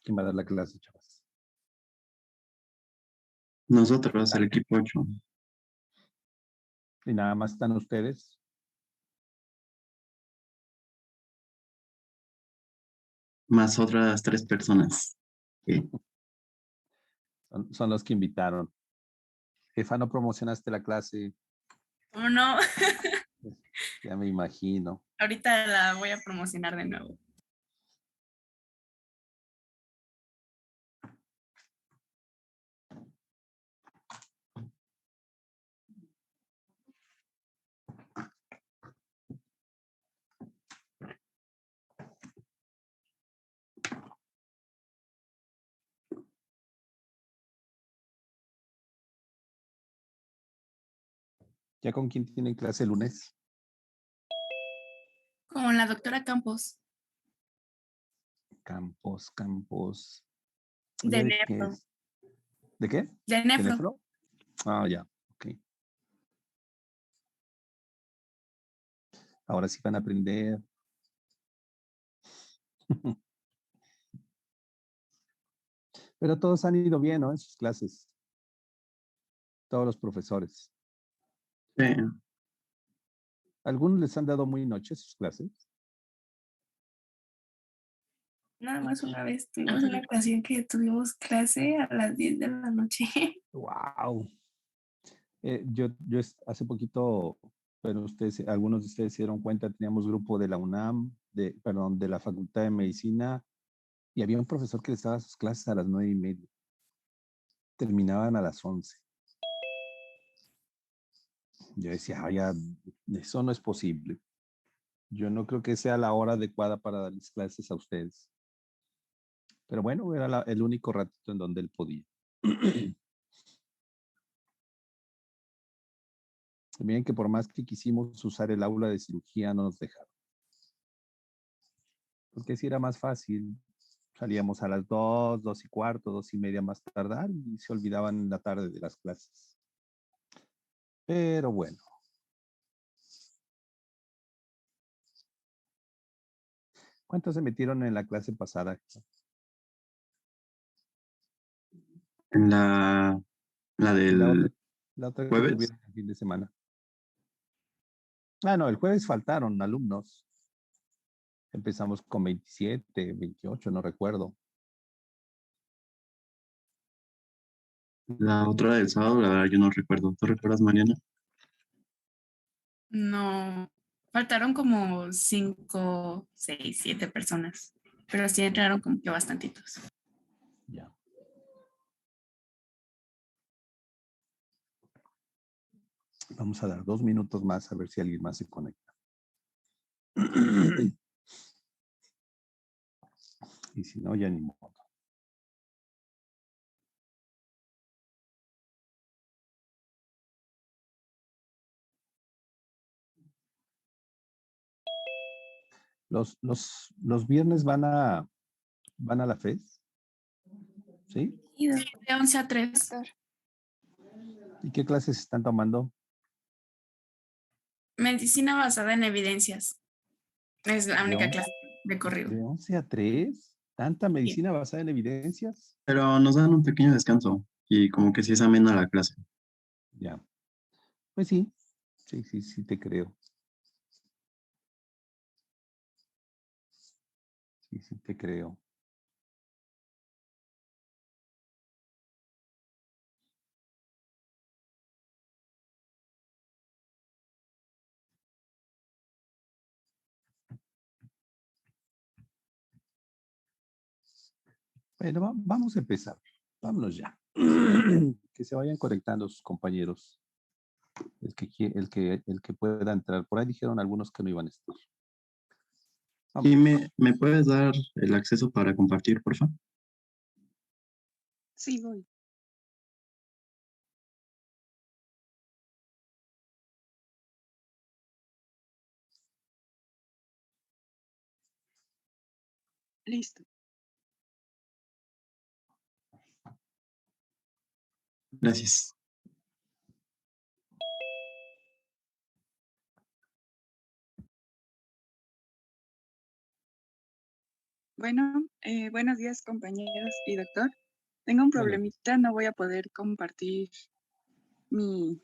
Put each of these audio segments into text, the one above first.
¿Quién va a dar la clase, chavas? Nosotros, el equipo 8. Y nada más están ustedes. Más otras 3 personas. Sí. Son los que invitaron. Jefa, ¿no promocionaste la clase? ¿Cómo no? Ya me imagino. Ahorita la voy a promocionar de nuevo. ¿Ya con quién tienen clase el lunes? Con la doctora Campos, Campos. de ¿De qué Nefro. es? ¿De qué? De ¿De Nefro. nefro? Ah, ya, ok. Ahora sí van a aprender. Pero todos han ido bien, ¿no? En sus clases. Todos los profesores. Sí. ¿Algunos les han dado muy noche sus clases? Nada más una vez tuvimos una ocasión que tuvimos clase a las 10 de la noche. ¡Wow! Hace poquito, pero ustedes, algunos de ustedes se dieron cuenta, teníamos grupo de la UNAM, de la Facultad de Medicina, y había un profesor que les daba sus clases a las 9:30. Terminaban a las 11. Yo decía, ya, eso no es posible. Yo no creo que sea la hora adecuada para darles clases a ustedes. Pero bueno, era el único ratito en donde él podía. Miren que por más que quisimos usar el aula de cirugía, no nos dejaron. Porque si era más fácil, salíamos a las 2, 2:15, 2:30 más tardar y se olvidaban en la tarde de las clases. Pero bueno. ¿Cuántos se metieron en la clase pasada? En la La del otra que jueves. tuvieron el fin de semana. Ah, no, el jueves faltaron alumnos. Empezamos con 27, 28, no recuerdo. La otra del sábado, la verdad, yo no recuerdo. ¿Tú recuerdas, Mariana? No, faltaron como 5, 6, 7 personas, pero sí entraron como que bastantitos. Ya. Vamos a dar 2 minutos más a ver si alguien más se conecta. Y si no, ya ni modo. Los viernes van a la FES, ¿sí? Y de 11 a 3. ¿Y qué clases están tomando? Medicina basada en evidencias. Es la única clase de corrido. ¿De 11 a 3? ¿Tanta medicina basada en evidencias? Pero nos dan un pequeño descanso y como que sí es amena la clase. Ya. Pues sí, sí te creo. Sí te creo. Bueno, vamos a empezar. Vámonos ya. Que se vayan conectando sus compañeros. El que pueda entrar. Por ahí dijeron algunos que no iban a estar. Vamos. ¿Y me puedes dar el acceso para compartir, por favor? Sí, voy. Listo. Gracias. Bueno, buenos días compañeros y doctor. Tengo un Bueno, problemita, no voy a poder compartir mi,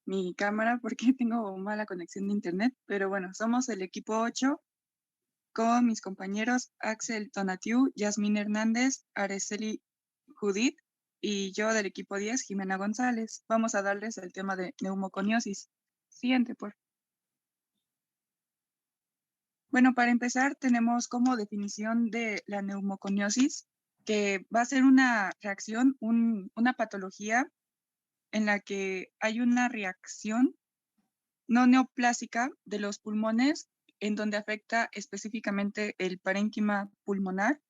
mi cámara porque tengo mala conexión de internet, pero bueno, somos el equipo 8 con mis compañeros Axel Tonatiu, Yasmín Hernández, Araceli Judith y yo del equipo 10, Jimena González. Vamos a darles el tema de neumoconiosis. Siguiente, por favor. Bueno, para empezar, tenemos como definición de la neumoconiosis, que va a ser una reacción, una patología en la que hay una reacción no neoplásica de los pulmones, en donde afecta específicamente el parénquima pulmonar,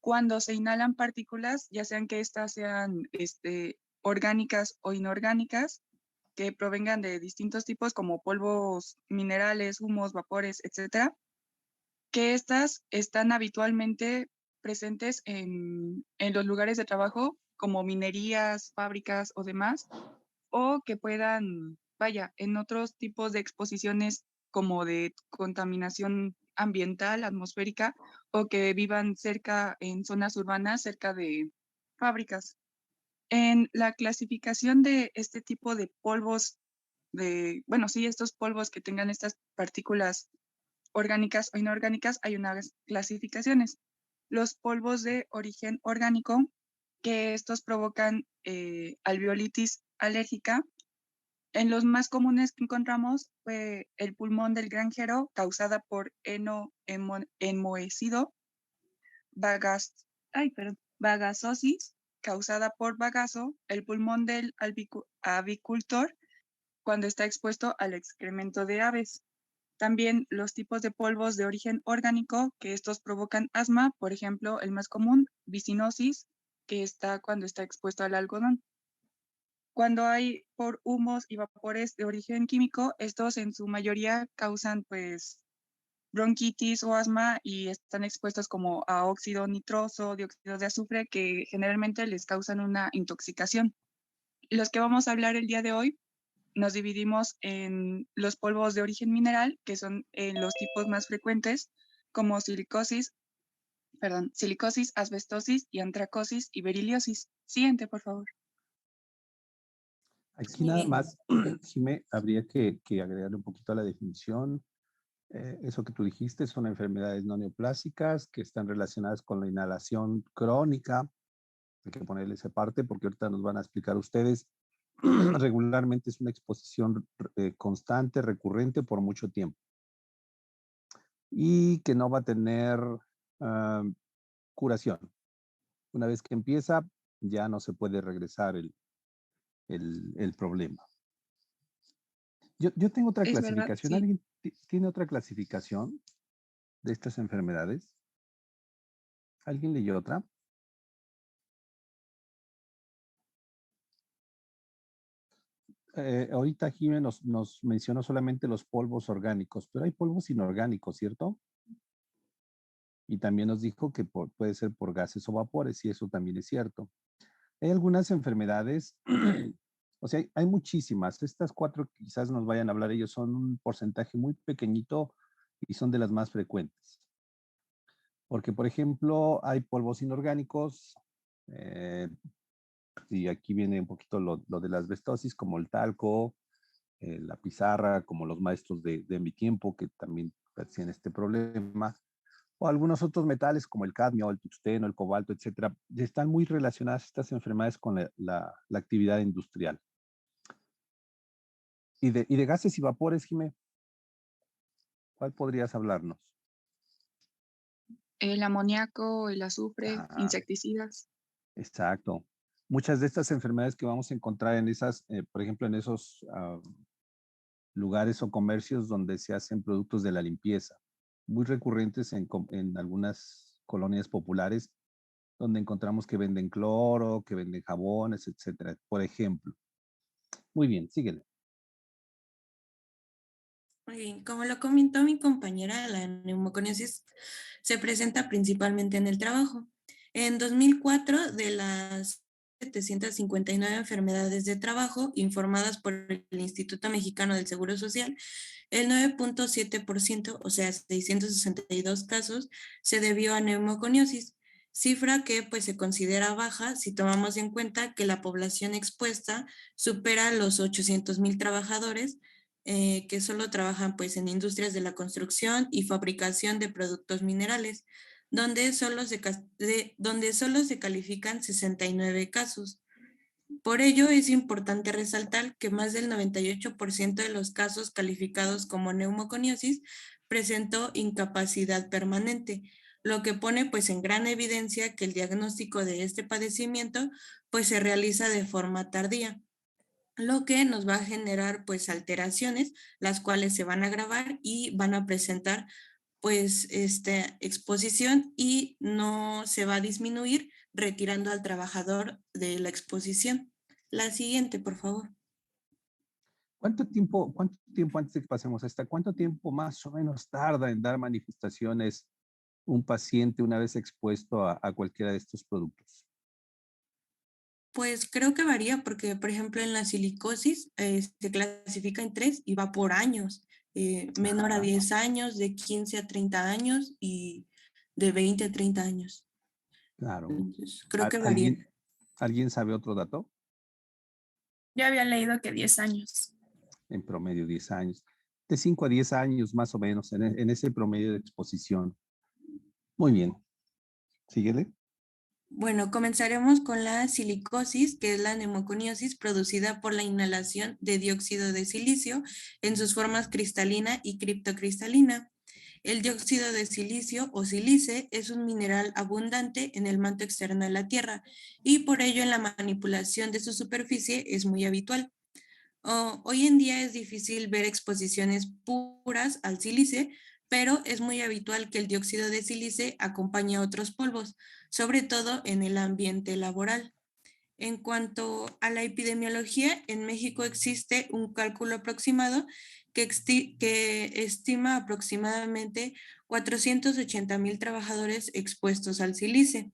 cuando se inhalan partículas, ya sean que éstas sean orgánicas o inorgánicas, que provengan de distintos tipos como polvos minerales, humos, vapores, etcétera, que estas están habitualmente presentes en los lugares de trabajo, como minerías, fábricas o demás, o que puedan, vaya, en otros tipos de exposiciones como de contaminación ambiental, atmosférica, o que vivan cerca en zonas urbanas, cerca de fábricas. En la clasificación de este tipo de polvos, bueno, sí, estos polvos que tengan estas partículas orgánicas o inorgánicas, hay unas clasificaciones. Los polvos de origen orgánico, que estos provocan alveolitis alérgica. En los más comunes que encontramos fue el pulmón del granjero causada por enmohecido, bagasosis causada por bagazo, el pulmón del avicultor cuando está expuesto al excremento de aves. También los tipos de polvos de origen orgánico, que estos provocan asma, por ejemplo, el más común, vicinosis, que está cuando está expuesto al algodón. Cuando hay por humos y vapores de origen químico, estos en su mayoría causan pues bronquitis o asma y están expuestos como a óxido nitroso, dióxido de azufre, que generalmente les causan una intoxicación. Los que vamos a hablar el día de hoy nos dividimos en los polvos de origen mineral, que son los tipos más frecuentes, como silicosis, asbestosis y antracosis y beriliosis. Siguiente, por favor. aquí Muy nada bien. más, Jimé, habría que agregar un poquito a la definición. Eso que tú dijiste son enfermedades no neoplásicas que están relacionadas con la inhalación crónica. Hay que ponerle esa parte porque ahorita nos van a explicar ustedes. Regularmente es una exposición constante, recurrente por mucho tiempo y que no va a tener curación. Una vez que empieza, ya no se puede regresar el problema. Yo tengo otra Es verdad, clasificación. sí. ¿Alguien tiene otra clasificación de estas enfermedades? ¿Alguien leyó otra? Ahorita Jimé nos mencionó solamente los polvos orgánicos, pero hay polvos inorgánicos, ¿cierto? Y también nos dijo que puede ser por gases o vapores, y eso también es cierto. Hay algunas enfermedades, o sea, hay muchísimas. Estas cuatro quizás nos vayan a hablar ellos, son un porcentaje muy pequeñito y son de las más frecuentes. Porque, por ejemplo, hay polvos inorgánicos, y aquí viene un poquito lo de la asbestosis, como el talco, la pizarra, como los maestros de mi tiempo, que también padecían este problema, o algunos otros metales como el cadmio, el tungsteno, el cobalto, etcétera. Están muy relacionadas estas enfermedades con la actividad industrial. Y de gases y vapores, Jimé, ¿cuál podrías hablarnos? El amoníaco, el azufre, Ah, insecticidas. exacto. Muchas de estas enfermedades que vamos a encontrar en esas, por ejemplo, en esos lugares o comercios donde se hacen productos de la limpieza, muy recurrentes en algunas colonias populares, donde encontramos que venden cloro, que venden jabones, etcétera, por ejemplo. Muy bien, síguele. Muy bien, como lo comentó mi compañera, la neumoconiosis se presenta principalmente en el trabajo. En 2004, de las 759 enfermedades de trabajo informadas por el Instituto Mexicano del Seguro Social, el 9.7%, o sea, 662 casos, se debió a neumoconiosis, cifra que pues se considera baja si tomamos en cuenta que la población expuesta supera los 800,000 trabajadores que solo trabajan pues en industrias de la construcción y fabricación de productos minerales, donde solo se califican 69 casos. Por ello, es importante resaltar que más del 98% de los casos calificados como neumoconiosis presentó incapacidad permanente, lo que pone pues en gran evidencia que el diagnóstico de este padecimiento pues se realiza de forma tardía, lo que nos va a generar pues alteraciones, las cuales se van a agravar y van a presentar pues esta exposición y no se va a disminuir retirando al trabajador de la exposición. La siguiente, por favor. cuánto tiempo antes de que pasemos a esta, cuánto tiempo más o menos tarda en dar manifestaciones un paciente una vez expuesto a cualquiera de estos productos? Pues creo que varía porque, por ejemplo, en la silicosis se clasifica en 3 y va por años. Menor a 10 años, de 15 a 30 años y de 20 a 30 años. Claro. Entonces, creo que varía. ¿Alguien sabe otro dato? Yo había leído que 10 años. En promedio 10 años. De 5 a 10 años más o menos en ese promedio de exposición. Muy bien. Síguele. Bueno, comenzaremos con la silicosis, que es la neumoconiosis producida por la inhalación de dióxido de silicio en sus formas cristalina y criptocristalina. El dióxido de silicio o sílice es un mineral abundante en el manto externo de la Tierra y por ello en la manipulación de su superficie es muy habitual. Hoy en día es difícil ver exposiciones puras al sílice, pero es muy habitual que el dióxido de sílice acompañe a otros polvos, sobre todo en el ambiente laboral. En cuanto a la epidemiología, en México existe un cálculo aproximado que estima aproximadamente 480,000 trabajadores expuestos al sílice.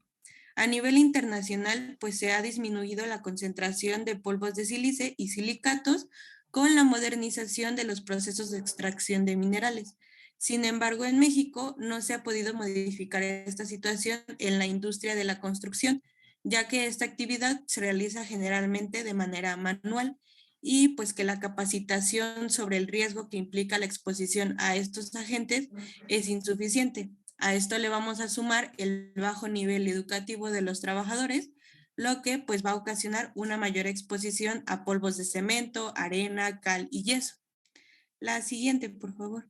A nivel internacional, pues se ha disminuido la concentración de polvos de sílice y silicatos con la modernización de los procesos de extracción de minerales. Sin embargo, en México no se ha podido modificar esta situación en la industria de la construcción, ya que esta actividad se realiza generalmente de manera manual y pues que la capacitación sobre el riesgo que implica la exposición a estos agentes es insuficiente. A esto le vamos a sumar el bajo nivel educativo de los trabajadores, lo que pues va a ocasionar una mayor exposición a polvos de cemento, arena, cal y yeso. La siguiente, por favor.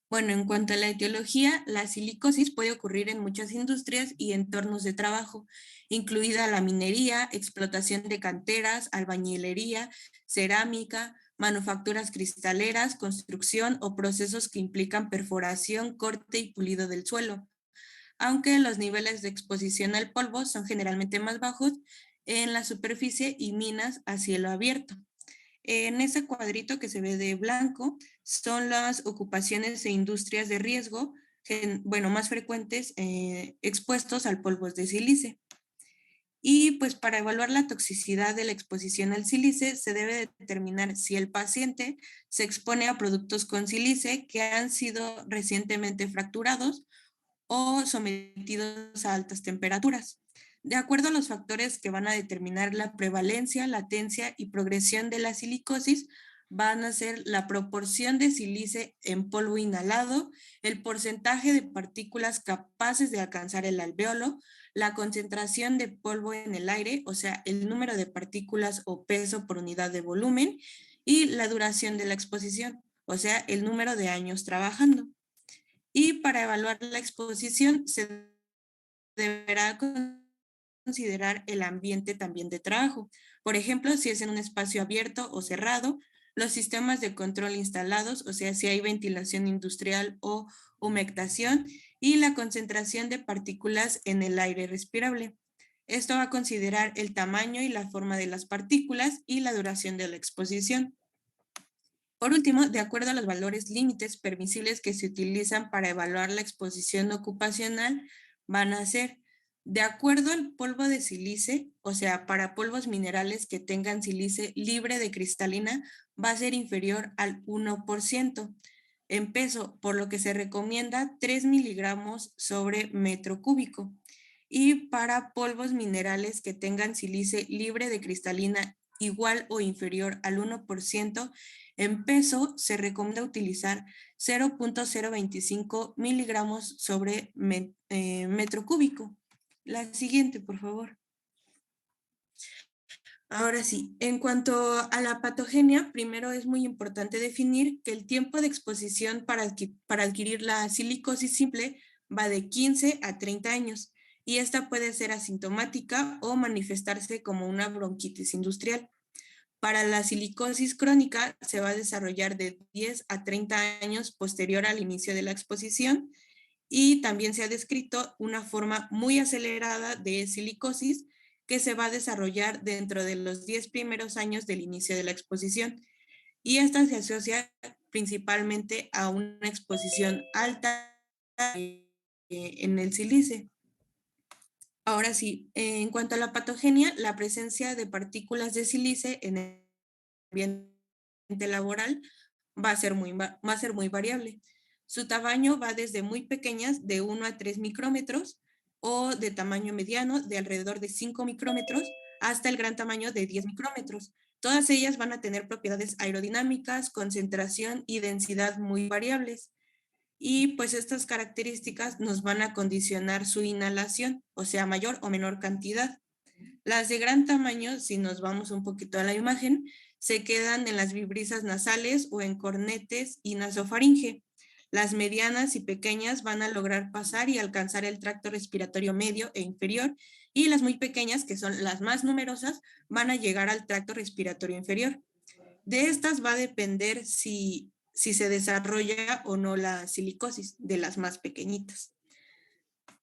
Bueno, en cuanto a la etiología, la silicosis puede ocurrir en muchas industrias y entornos de trabajo, incluida la minería, explotación de canteras, albañilería, cerámica, manufacturas cristaleras, construcción o procesos que implican perforación, corte y pulido del suelo, aunque los niveles de exposición al polvo son generalmente más bajos en la superficie y minas a cielo abierto. En ese cuadrito que se ve de blanco son las ocupaciones e industrias de riesgo, más frecuentes expuestos al polvo de sílice. Y pues para evaluar la toxicidad de la exposición al sílice se debe determinar si el paciente se expone a productos con sílice que han sido recientemente fracturados o sometidos a altas temperaturas. De acuerdo a los factores que van a determinar la prevalencia, latencia y progresión de la silicosis, van a ser la proporción de sílice en polvo inhalado, el porcentaje de partículas capaces de alcanzar el alvéolo, la concentración de polvo en el aire, o sea, el número de partículas o peso por unidad de volumen, y la duración de la exposición, o sea, el número de años trabajando. Y para evaluar la exposición se deberá considerar el ambiente también de trabajo. Por ejemplo, si es en un espacio abierto o cerrado, los sistemas de control instalados, o sea, si hay ventilación industrial o humectación, y la concentración de partículas en el aire respirable. Esto va a considerar el tamaño y la forma de las partículas y la duración de la exposición. Por último, de acuerdo a los valores límites permisibles que se utilizan para evaluar la exposición ocupacional, van a ser De acuerdo al polvo de sílice, o sea, para polvos minerales que tengan sílice libre de cristalina, va a ser inferior al 1% en peso, por lo que se recomienda 3 miligramos sobre metro cúbico. Y para polvos minerales que tengan sílice libre de cristalina igual o inferior al 1%, en peso se recomienda utilizar 0.025 miligramos sobre metro cúbico. La siguiente, por favor. Ahora sí, en cuanto a la patogenia, primero es muy importante definir que el tiempo de exposición para adquirir la silicosis simple va de 15 a 30 años y esta puede ser asintomática o manifestarse como una bronquitis industrial. Para la silicosis crónica se va a desarrollar de 10 a 30 años posterior al inicio de la exposición y también se ha descrito una forma muy acelerada de silicosis que se va a desarrollar dentro de los 10 primeros años del inicio de la exposición. Y esta se asocia principalmente a una exposición alta en el sílice. Ahora sí, en cuanto a la patogenia, la presencia de partículas de sílice en el ambiente laboral va a ser muy variable. Su tamaño va desde muy pequeñas, de 1 a 3 micrómetros, o de tamaño mediano, de alrededor de 5 micrómetros, hasta el gran tamaño de 10 micrómetros. Todas ellas van a tener propiedades aerodinámicas, concentración y densidad muy variables. Y pues estas características nos van a condicionar su inhalación, o sea, mayor o menor cantidad. Las de gran tamaño, si nos vamos un poquito a la imagen, se quedan en las vibrisas nasales o en cornetes y nasofaringe. Las medianas y pequeñas van a lograr pasar y alcanzar el tracto respiratorio medio e inferior, y las muy pequeñas, que son las más numerosas, van a llegar al tracto respiratorio inferior. De estas va a depender si se desarrolla o no la silicosis de las más pequeñitas.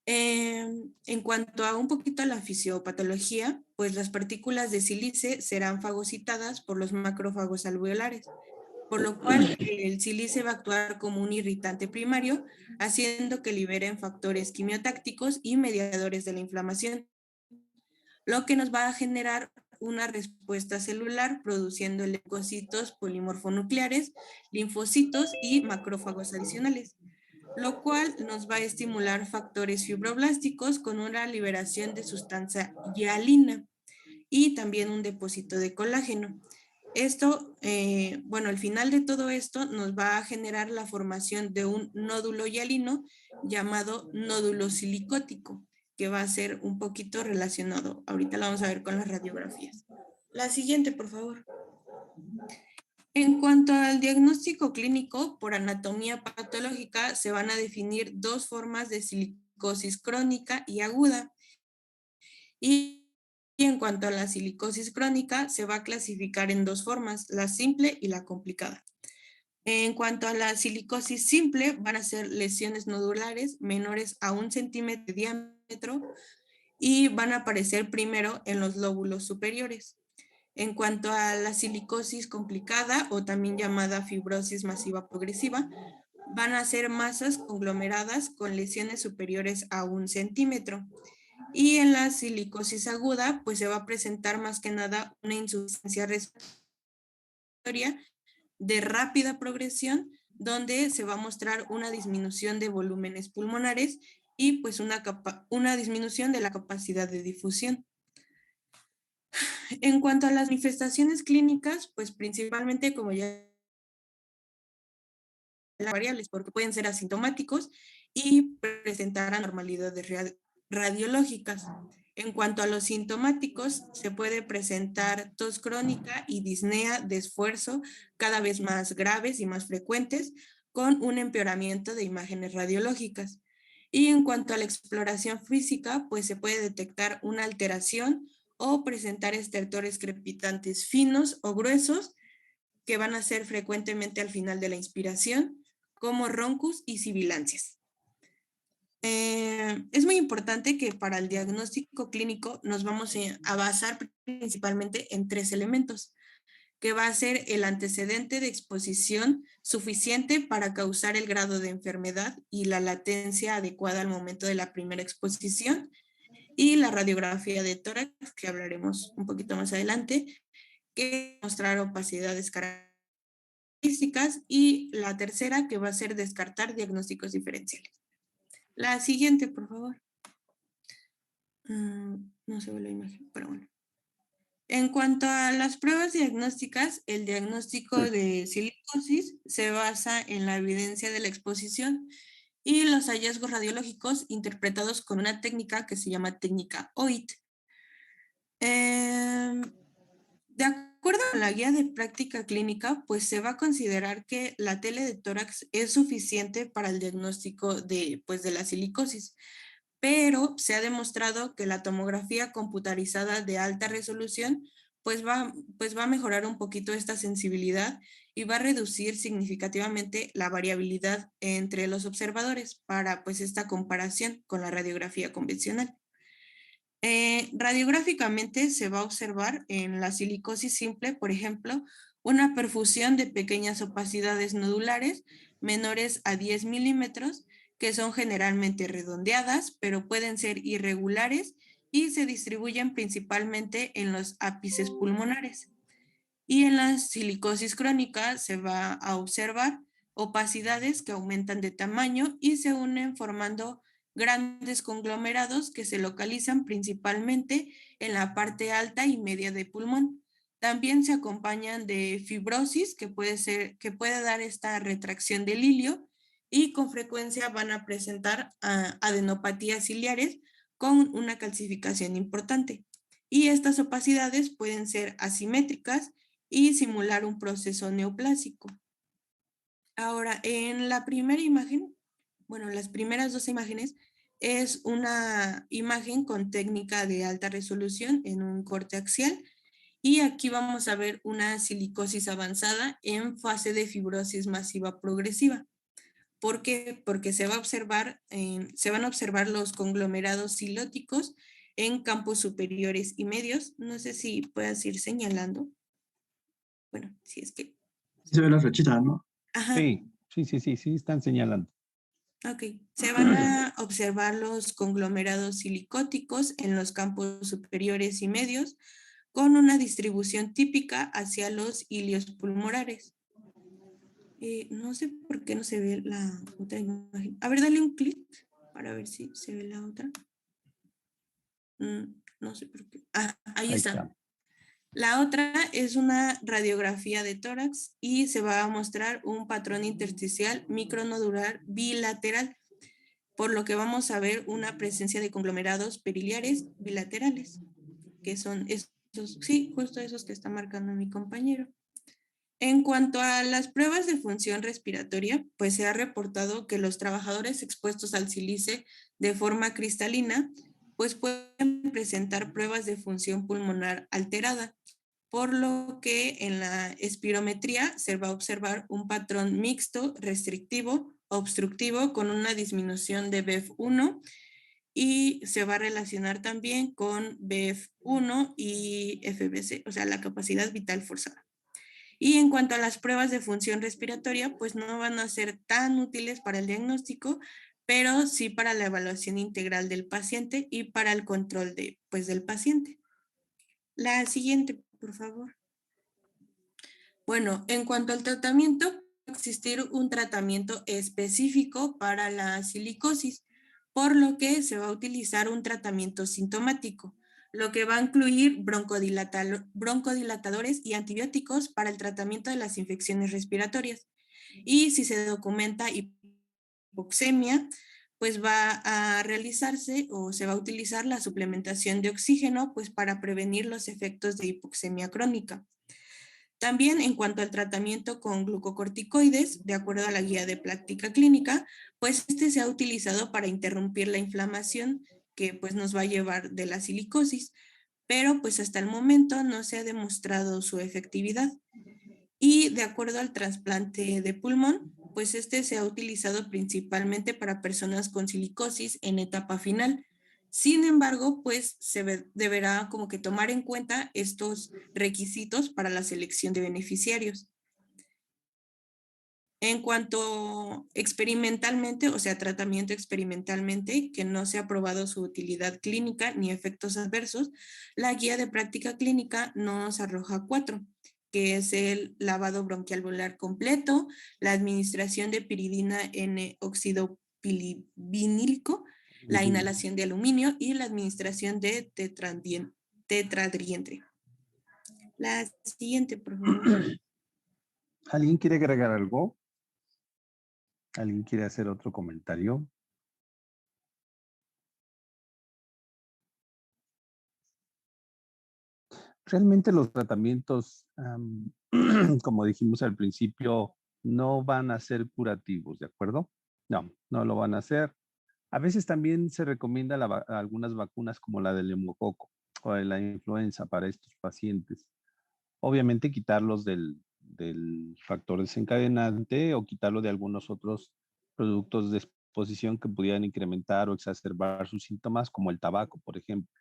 En cuanto a un poquito a la fisiopatología, pues las partículas de sílice serán fagocitadas por los macrófagos alveolares, por lo cual el sílice va a actuar como un irritante primario, haciendo que liberen factores quimiotácticos y mediadores de la inflamación, lo que nos va a generar una respuesta celular produciendo leucocitos polimorfonucleares, linfocitos y macrófagos adicionales, lo cual nos va a estimular factores fibroblásticos con una liberación de sustancia hialina y también un depósito de colágeno. Esto, al final de todo esto nos va a generar la formación de un nódulo hialino llamado nódulo silicótico, que va a ser un poquito relacionado. Ahorita la vamos a ver con las radiografías. La siguiente, por favor. En cuanto al diagnóstico clínico, por anatomía patológica se van a definir dos formas de silicosis crónica y aguda. Y en cuanto a la silicosis crónica, se va a clasificar en dos formas, la simple y la complicada. En cuanto a la silicosis simple, van a ser lesiones nodulares menores a 1 centímetro de diámetro y van a aparecer primero en los lóbulos superiores. En cuanto a la silicosis complicada, o también llamada fibrosis masiva progresiva, van a ser masas conglomeradas con lesiones superiores a 1 centímetro. Y en la silicosis aguda, pues se va a presentar más que nada una insuficiencia respiratoria de rápida progresión, donde se va a mostrar una disminución de volúmenes pulmonares y pues una disminución de la capacidad de difusión. En cuanto a las manifestaciones clínicas, pues principalmente, como ya variables, porque pueden ser asintomáticos y presentar anormalidades radiológicas. En cuanto a los sintomáticos, se puede presentar tos crónica y disnea de esfuerzo cada vez más graves y más frecuentes, con un empeoramiento de imágenes radiológicas. Y en cuanto a la exploración física, pues se puede detectar una alteración o presentar estertores crepitantes finos o gruesos que van a ser frecuentemente al final de la inspiración, como roncus y sibilancias. Es muy importante que para el diagnóstico clínico nos vamos a basar principalmente en 3 elementos, que va a ser el antecedente de exposición suficiente para causar el grado de enfermedad y la latencia adecuada al momento de la primera exposición, y la radiografía de tórax, que hablaremos un poquito más adelante, que mostrar opacidades características, y la tercera, que va a ser descartar diagnósticos diferenciales. La siguiente, por favor. No se ve la imagen, pero bueno. En cuanto a las pruebas diagnósticas, el diagnóstico de silicosis se basa en la evidencia de la exposición y los hallazgos radiológicos interpretados con una técnica que se llama técnica OIT. De acuerdo a la guía de práctica clínica, pues se va a considerar que la tele de tórax es suficiente para el diagnóstico de la silicosis, pero se ha demostrado que la tomografía computarizada de alta resolución pues va a mejorar un poquito esta sensibilidad y va a reducir significativamente la variabilidad entre los observadores para pues esta comparación con la radiografía convencional. Radiográficamente se va a observar en la silicosis simple, por ejemplo, una perfusión de pequeñas opacidades nodulares menores a 10 milímetros, que son generalmente redondeadas, pero pueden ser irregulares y se distribuyen principalmente en los ápices pulmonares. Y en la silicosis crónica se va a observar opacidades que aumentan de tamaño y se unen formando grandes conglomerados que se localizan principalmente en la parte alta y media del pulmón. También se acompañan de fibrosis que puede dar esta retracción del hilio, y con frecuencia van a presentar adenopatías ciliares con una calcificación importante. Y estas opacidades pueden ser asimétricas y simular un proceso neoplásico. Ahora, en la primera imagen, bueno, las primeras dos imágenes, es una imagen con técnica de alta resolución en un corte axial, y aquí vamos a ver una silicosis avanzada en fase de fibrosis masiva progresiva. ¿Por qué? Porque se van a observar los conglomerados silóticos en campos superiores y medios. No sé si puedas ir señalando. Bueno, si es que... Se ve la flechita, ¿no? Ajá. Sí, están señalando. Ok, se van a observar los conglomerados silicóticos en los campos superiores y medios con una distribución típica hacia los ilios pulmonares. No sé por qué no se ve la otra imagen. A ver, dale un clic para ver si se ve la otra. No sé por qué. Ahí está. La otra es una radiografía de tórax y se va a mostrar un patrón intersticial micronodular bilateral, por lo que vamos a ver una presencia de conglomerados periliares bilaterales, que son esos, sí, justo esos que está marcando mi compañero. En cuanto a las pruebas de función respiratoria, pues se ha reportado que los trabajadores expuestos al sílice de forma cristalina, pues pueden presentar pruebas de función pulmonar alterada, por lo que en la espirometría se va a observar un patrón mixto, restrictivo, obstructivo, con una disminución de BEF1, y se va a relacionar también con BEF1 y FBC, o sea, la capacidad vital forzada. Y en cuanto a las pruebas de función respiratoria, pues no van a ser tan útiles para el diagnóstico, pero sí para la evaluación integral del paciente y para el control del paciente. La siguiente, por favor. Bueno, en cuanto al tratamiento, va a existir un tratamiento específico para la silicosis, por lo que se va a utilizar un tratamiento sintomático, lo que va a incluir broncodilatadores y antibióticos para el tratamiento de las infecciones respiratorias. Y si se documenta hipoxemia, pues va a realizarse o se va a utilizar la suplementación de oxígeno, pues para prevenir los efectos de hipoxemia crónica. También en cuanto al tratamiento con glucocorticoides, de acuerdo a la guía de práctica clínica, pues este se ha utilizado para interrumpir la inflamación que pues nos va a llevar de la silicosis, pero pues hasta el momento no se ha demostrado su efectividad. Y de acuerdo al trasplante de pulmón, pues este se ha utilizado principalmente para personas con silicosis en etapa final. Sin embargo, pues se deberá como que tomar en cuenta estos requisitos para la selección de beneficiarios. En cuanto experimentalmente, o sea, tratamiento experimentalmente, que no se ha probado su utilidad clínica ni efectos adversos, la guía de práctica clínica nos arroja 4, que es el lavado bronquial volar completo, la administración de piridina N óxido vinílico, la inhalación de aluminio y la administración de tetradriente. La siguiente, por favor. ¿Alguien quiere agregar algo? ¿Alguien quiere hacer otro comentario? Realmente los tratamientos, como dijimos al principio, no van a ser curativos, ¿de acuerdo? No, no lo van a hacer. A veces también se recomienda algunas vacunas como la del neumococo o de la influenza para estos pacientes. Obviamente quitarlos del factor desencadenante o quitarlo de algunos otros productos de exposición que pudieran incrementar o exacerbar sus síntomas, como el tabaco, por ejemplo.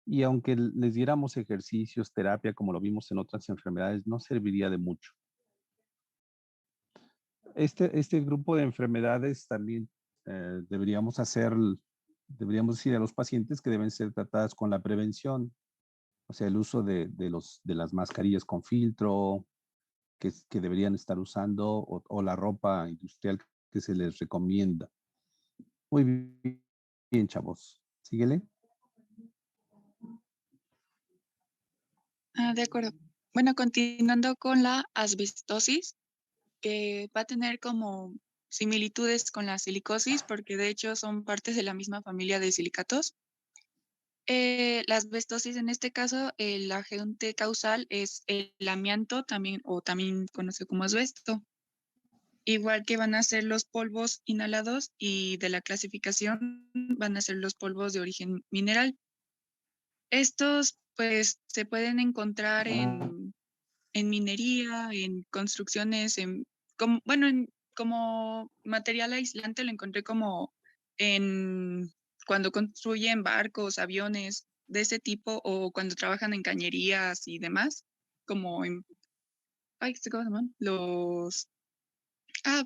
Y aunque les diéramos ejercicios, terapia, como lo vimos en otras enfermedades, no serviría de mucho. Este grupo de enfermedades también deberíamos decir a los pacientes que deben ser tratadas con la prevención, o sea, el uso de las mascarillas con filtro que deberían estar usando o la ropa industrial que se les recomienda. Muy bien, chavos. Síguele. De acuerdo. Bueno, continuando con la asbestosis, que va a tener como similitudes con la silicosis, porque de hecho son partes de la misma familia de silicatos. La asbestosis en este caso, el agente causal es el amianto, también, o también conocido como asbesto. Igual que van a ser los polvos inhalados y de la clasificación van a ser los polvos de origen mineral. Estos pues se pueden encontrar en minería, en construcciones, como material aislante lo encontré como en cuando construyen barcos, aviones de ese tipo o cuando trabajan en cañerías y demás, como en, ay, ¿cómo se llaman?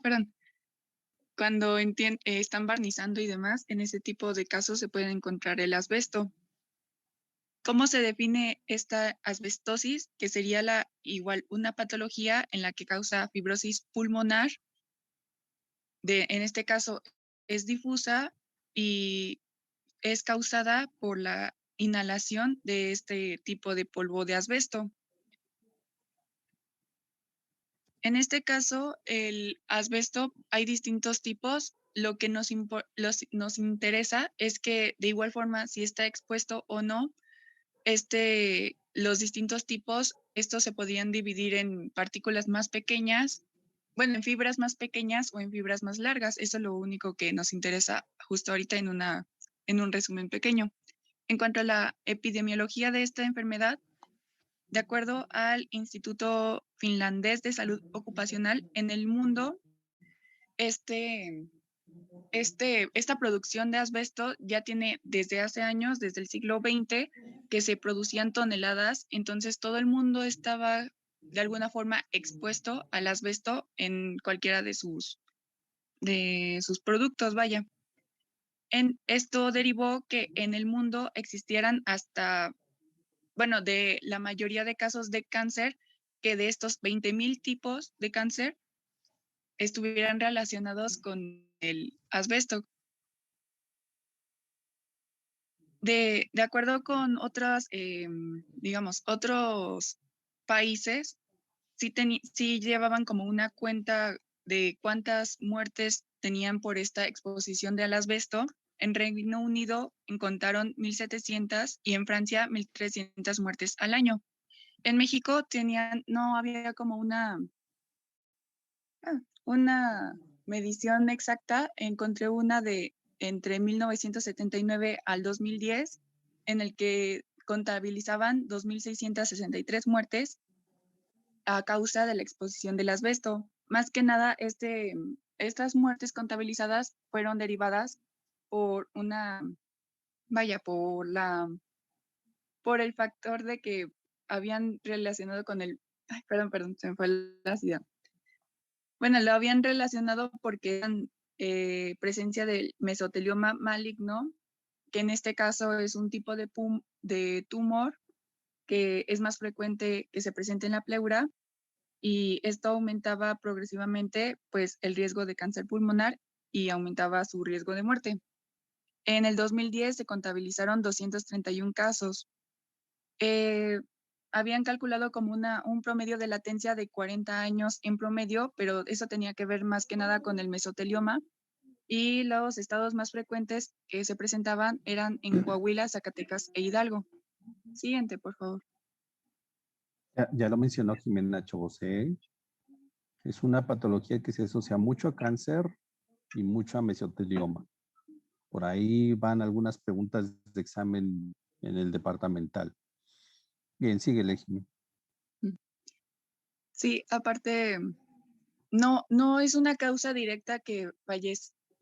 Perdón, cuando están barnizando y demás, en ese tipo de casos se puede encontrar el asbesto. ¿Cómo se define esta asbestosis? Que sería igual una patología en la que causa fibrosis pulmonar. En este caso es difusa y es causada por la inhalación de este tipo de polvo de asbesto. En este caso, el asbesto, hay distintos tipos. Lo que nos interesa es que de igual forma, si está expuesto o no, los distintos tipos, estos se podían dividir en partículas más pequeñas, bueno, en fibras más pequeñas o en fibras más largas. Eso es lo único que nos interesa justo ahorita en un resumen pequeño. En cuanto a la epidemiología de esta enfermedad, de acuerdo al Instituto Finlandés de Salud Ocupacional, en el mundo, esta producción de asbesto ya tiene desde hace años, desde el siglo XX, que se producían toneladas, entonces todo el mundo estaba de alguna forma expuesto al asbesto en cualquiera de sus productos, vaya. Esto derivó que en el mundo existieran de la mayoría de casos de cáncer, que de estos 20,000 tipos de cáncer estuvieran relacionados con el asbesto. De acuerdo con otros países, sí llevaban como una cuenta de cuántas muertes tenían por esta exposición del asbesto. En Reino Unido encontraron 1,700 y en Francia 1,300 muertes al año. En México no había como una medición exacta. Encontré una de entre 1979 al 2010, en el que contabilizaban 2,663 muertes a causa de la exposición del asbesto. Más que nada, estas muertes contabilizadas fueron derivadas por por el factor de que habían relacionado con perdón, se me fue la ciudad. Bueno, lo habían relacionado porque eran presencia del mesotelioma maligno, que en este caso es un tipo de tumor que es más frecuente que se presente en la pleura, y esto aumentaba progresivamente pues el riesgo de cáncer pulmonar y aumentaba su riesgo de muerte. En el 2010 se contabilizaron 231 casos. Habían calculado como un promedio de latencia de 40 años en promedio, pero eso tenía que ver más que nada con el mesotelioma, y los estados más frecuentes que se presentaban eran en Coahuila, Zacatecas e Hidalgo. Siguiente, por favor. Ya lo mencionó Jimena Chobosé. Es una patología que se asocia mucho a cáncer y mucho a mesotelioma. Por ahí van algunas preguntas de examen en el departamental. Bien, síguele, Jimena. Sí, aparte, no es una causa directa que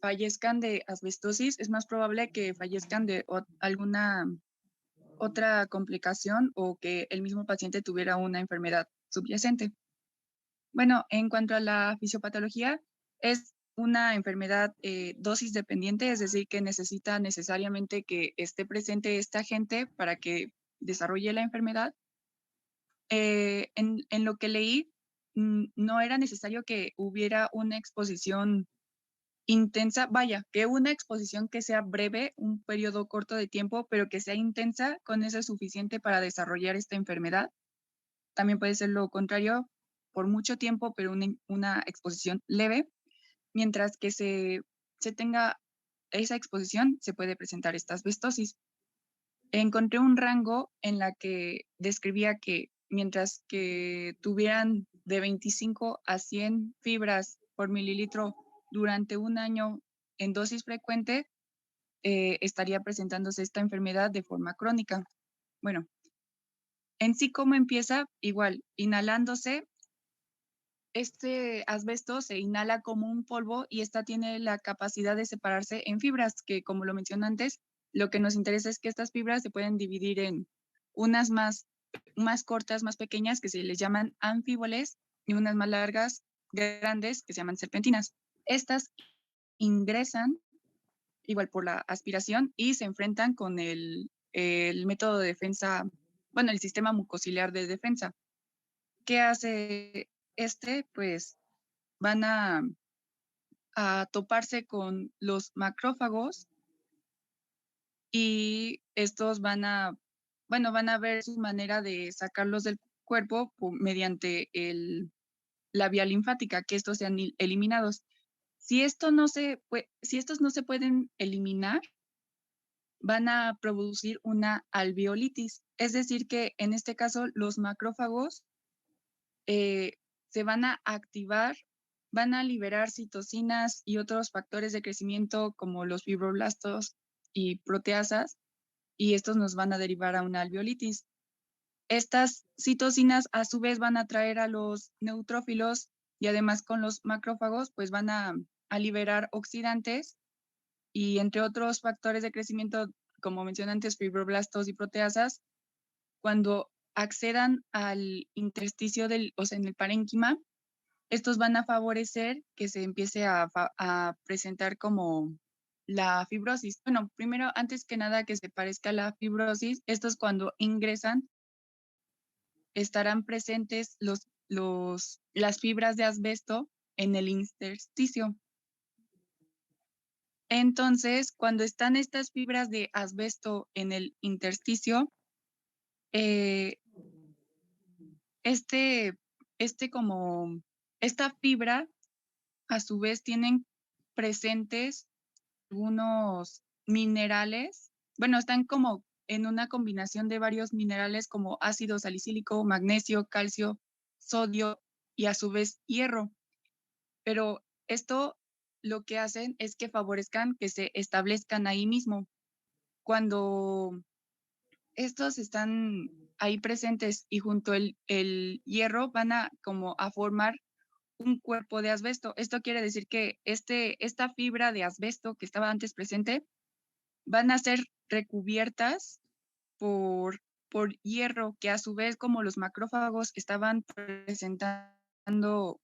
fallezcan de asbestosis, es más probable que fallezcan de alguna otra complicación o que el mismo paciente tuviera una enfermedad subyacente. Bueno, en cuanto a la fisiopatología, es una enfermedad dosis dependiente, es decir, que necesita necesariamente que esté presente este agente para que desarrolle la enfermedad. En lo que leí, no era necesario que hubiera una exposición intensa, vaya, que una exposición que sea breve, un periodo corto de tiempo, pero que sea intensa, con eso es suficiente para desarrollar esta enfermedad. También puede ser lo contrario, por mucho tiempo, pero una exposición leve, mientras que se tenga esa exposición, se puede presentar esta asbestosis. Encontré un rango en la que describía que mientras que tuvieran de 25 a 100 fibras por mililitro durante un año en dosis frecuente, estaría presentándose esta enfermedad de forma crónica. Bueno, en sí, ¿cómo empieza? Igual, inhalándose. Este asbesto se inhala como un polvo y esta tiene la capacidad de separarse en fibras, que como lo mencioné antes, lo que nos interesa es que estas fibras se pueden dividir en unas más cortas, más pequeñas, que se les llaman anfíboles, y unas más largas, grandes, que se llaman serpentinas. Estas ingresan igual por la aspiración y se enfrentan con el método de defensa, bueno, el sistema mucociliar de defensa. ¿Qué hace este? Pues van a toparse con los macrófagos y estos van a ver su manera de sacarlos del cuerpo mediante la vía linfática, que estos sean eliminados. Si estos no se pueden eliminar, van a producir una alveolitis, es decir que en este caso los macrófagos se van a activar, van a liberar citocinas y otros factores de crecimiento como los fibroblastos y proteasas, y estos nos van a derivar a una alveolitis. Estas citocinas a su vez van a atraer a los neutrófilos y además con los macrófagos pues van a liberar oxidantes y entre otros factores de crecimiento, como mencioné antes, fibroblastos y proteasas. Cuando accedan al intersticio o sea, en el parénquima, estos van a favorecer que se empiece a presentar como la fibrosis. Bueno, primero, antes que nada, que se parezca a la fibrosis, estos cuando ingresan estarán presentes las fibras de asbesto en el intersticio. Entonces, cuando están estas fibras de asbesto en el intersticio, eh, esta fibra, a su vez, tienen presentes algunos minerales. Bueno, están como en una combinación de varios minerales como ácido salicílico, magnesio, calcio, sodio y a su vez hierro. Pero esto lo que hacen es que favorezcan que se establezcan ahí mismo. Cuando estos están ahí presentes y junto el hierro van a como a formar un cuerpo de asbesto. Esto quiere decir que esta fibra de asbesto que estaba antes presente van a ser recubiertas por hierro, que a su vez, como los macrófagos estaban presentando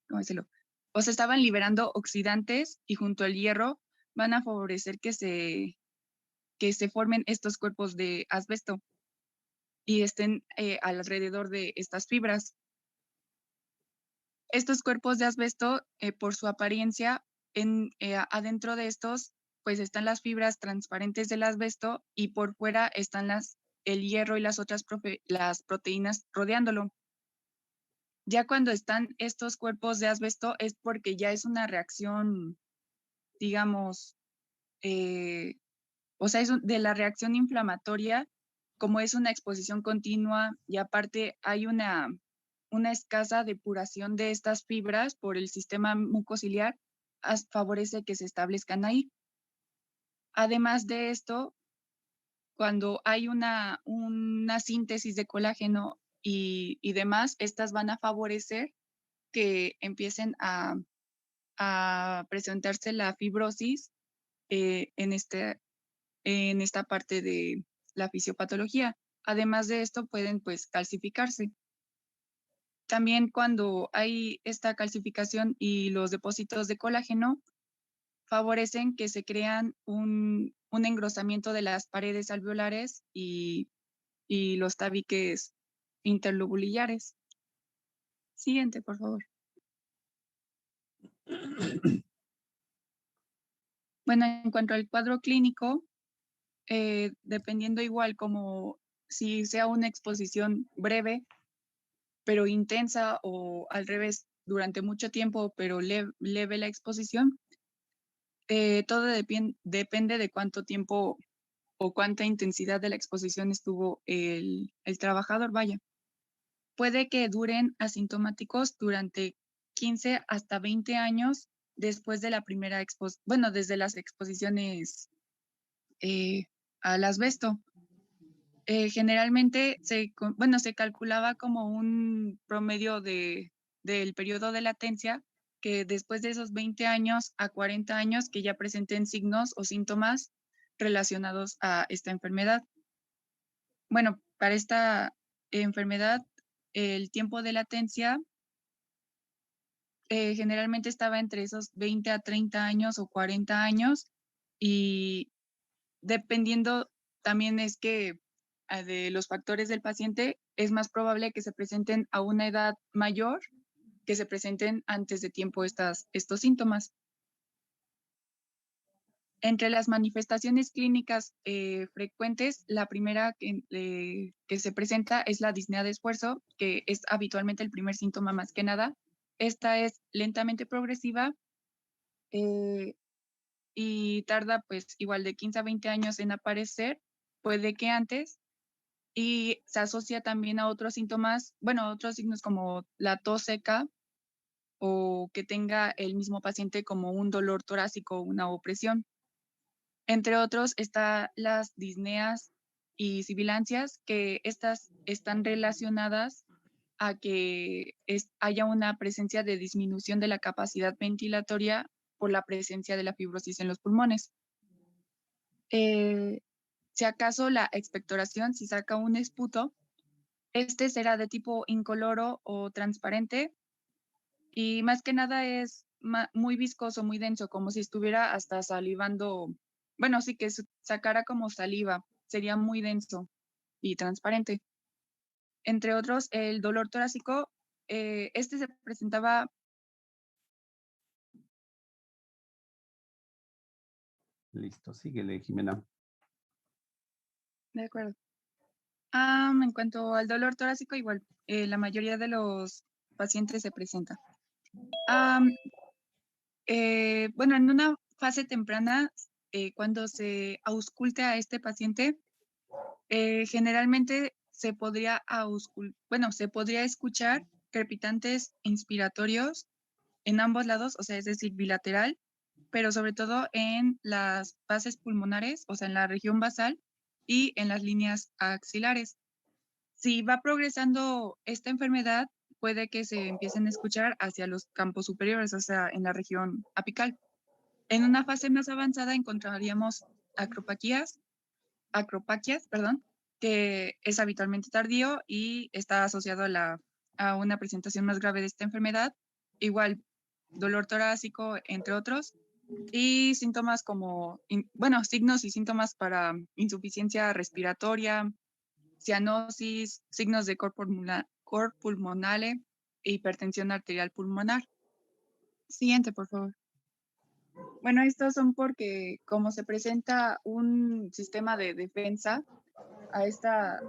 ¿cómo decirlo? O se estaban liberando oxidantes y junto al hierro van a favorecer que se formen estos cuerpos de asbesto y estén alrededor de estas fibras. Estos cuerpos de asbesto, por su apariencia, adentro de estos, pues están las fibras transparentes del asbesto y por fuera están el hierro y las otras las proteínas rodeándolo. Ya cuando están estos cuerpos de asbesto es porque ya es una reacción, digamos, o sea, de la reacción inflamatoria, como es una exposición continua y aparte hay una escasa depuración de estas fibras por el sistema mucociliar, favorece que se establezcan ahí. Además de esto, cuando hay una síntesis de colágeno y demás, estas van a favorecer que empiecen a presentarse la fibrosis en esta parte de la fisiopatología. Además de esto, pueden pues calcificarse. También cuando hay esta calcificación y los depósitos de colágeno, favorecen que se crean un engrosamiento de las paredes alveolares y los tabiques interlobulares. Siguiente, por favor. Bueno, en cuanto al cuadro clínico, dependiendo igual como si sea una exposición breve, pero intensa o al revés, durante mucho tiempo, pero leve la exposición, todo depende de cuánto tiempo o cuánta intensidad de la exposición estuvo el trabajador, vaya. Puede que duren asintomáticos durante 15 hasta 20 años después de la primera exposición, desde las exposiciones al asbesto. Generalmente se calculaba como un promedio del periodo de latencia que después de esos 20 años a 40 años que ya presenten signos o síntomas relacionados a esta enfermedad. Bueno, para esta enfermedad, el tiempo de latencia generalmente estaba entre esos 20 a 30 años o 40 años y dependiendo también es que de los factores del paciente, es más probable que se presenten a una edad mayor que se presenten antes de tiempo estos síntomas. Entre las manifestaciones clínicas frecuentes, la primera que se presenta es la disnea de esfuerzo, que es habitualmente el primer síntoma más que nada. Esta es lentamente progresiva y tarda pues igual de 15 a 20 años en aparecer, puede que antes, y se asocia también a otros síntomas, otros signos como la tos seca o que tenga el mismo paciente como un dolor torácico o una opresión. Entre otros está las disneas y sibilancias, que estas están relacionadas a que haya una presencia de disminución de la capacidad ventilatoria por la presencia de la fibrosis en los pulmones. Si acaso la expectoración, si saca un esputo, este será de tipo incoloro o transparente y más que nada es muy viscoso, muy denso, como si estuviera hasta salivando. Bueno, sí que sacara como saliva, sería muy denso y transparente. Entre otros, el dolor torácico, este se presentaba. Listo, síguele, Jimena. De acuerdo. En cuanto al dolor torácico, igual, la mayoría de los pacientes se presenta. En una fase temprana, cuando se ausculte a este paciente, generalmente se podría escuchar crepitantes inspiratorios en ambos lados, o sea, es decir, bilateral, pero sobre todo en las bases pulmonares, o sea, en la región basal y en las líneas axilares. Si va progresando esta enfermedad, puede que se empiecen a escuchar hacia los campos superiores, o sea, en la región apical. En una fase más avanzada encontraríamos acropaquias, que es habitualmente tardío y está asociado a una presentación más grave de esta enfermedad igual dolor torácico, entre otros, y síntomas como, bueno, signos y síntomas para insuficiencia respiratoria, cianosis, signos de cor pulmonale e hipertensión arterial pulmonar. Siguiente, por favor. Bueno, estos son porque como se presenta un sistema de defensa a esta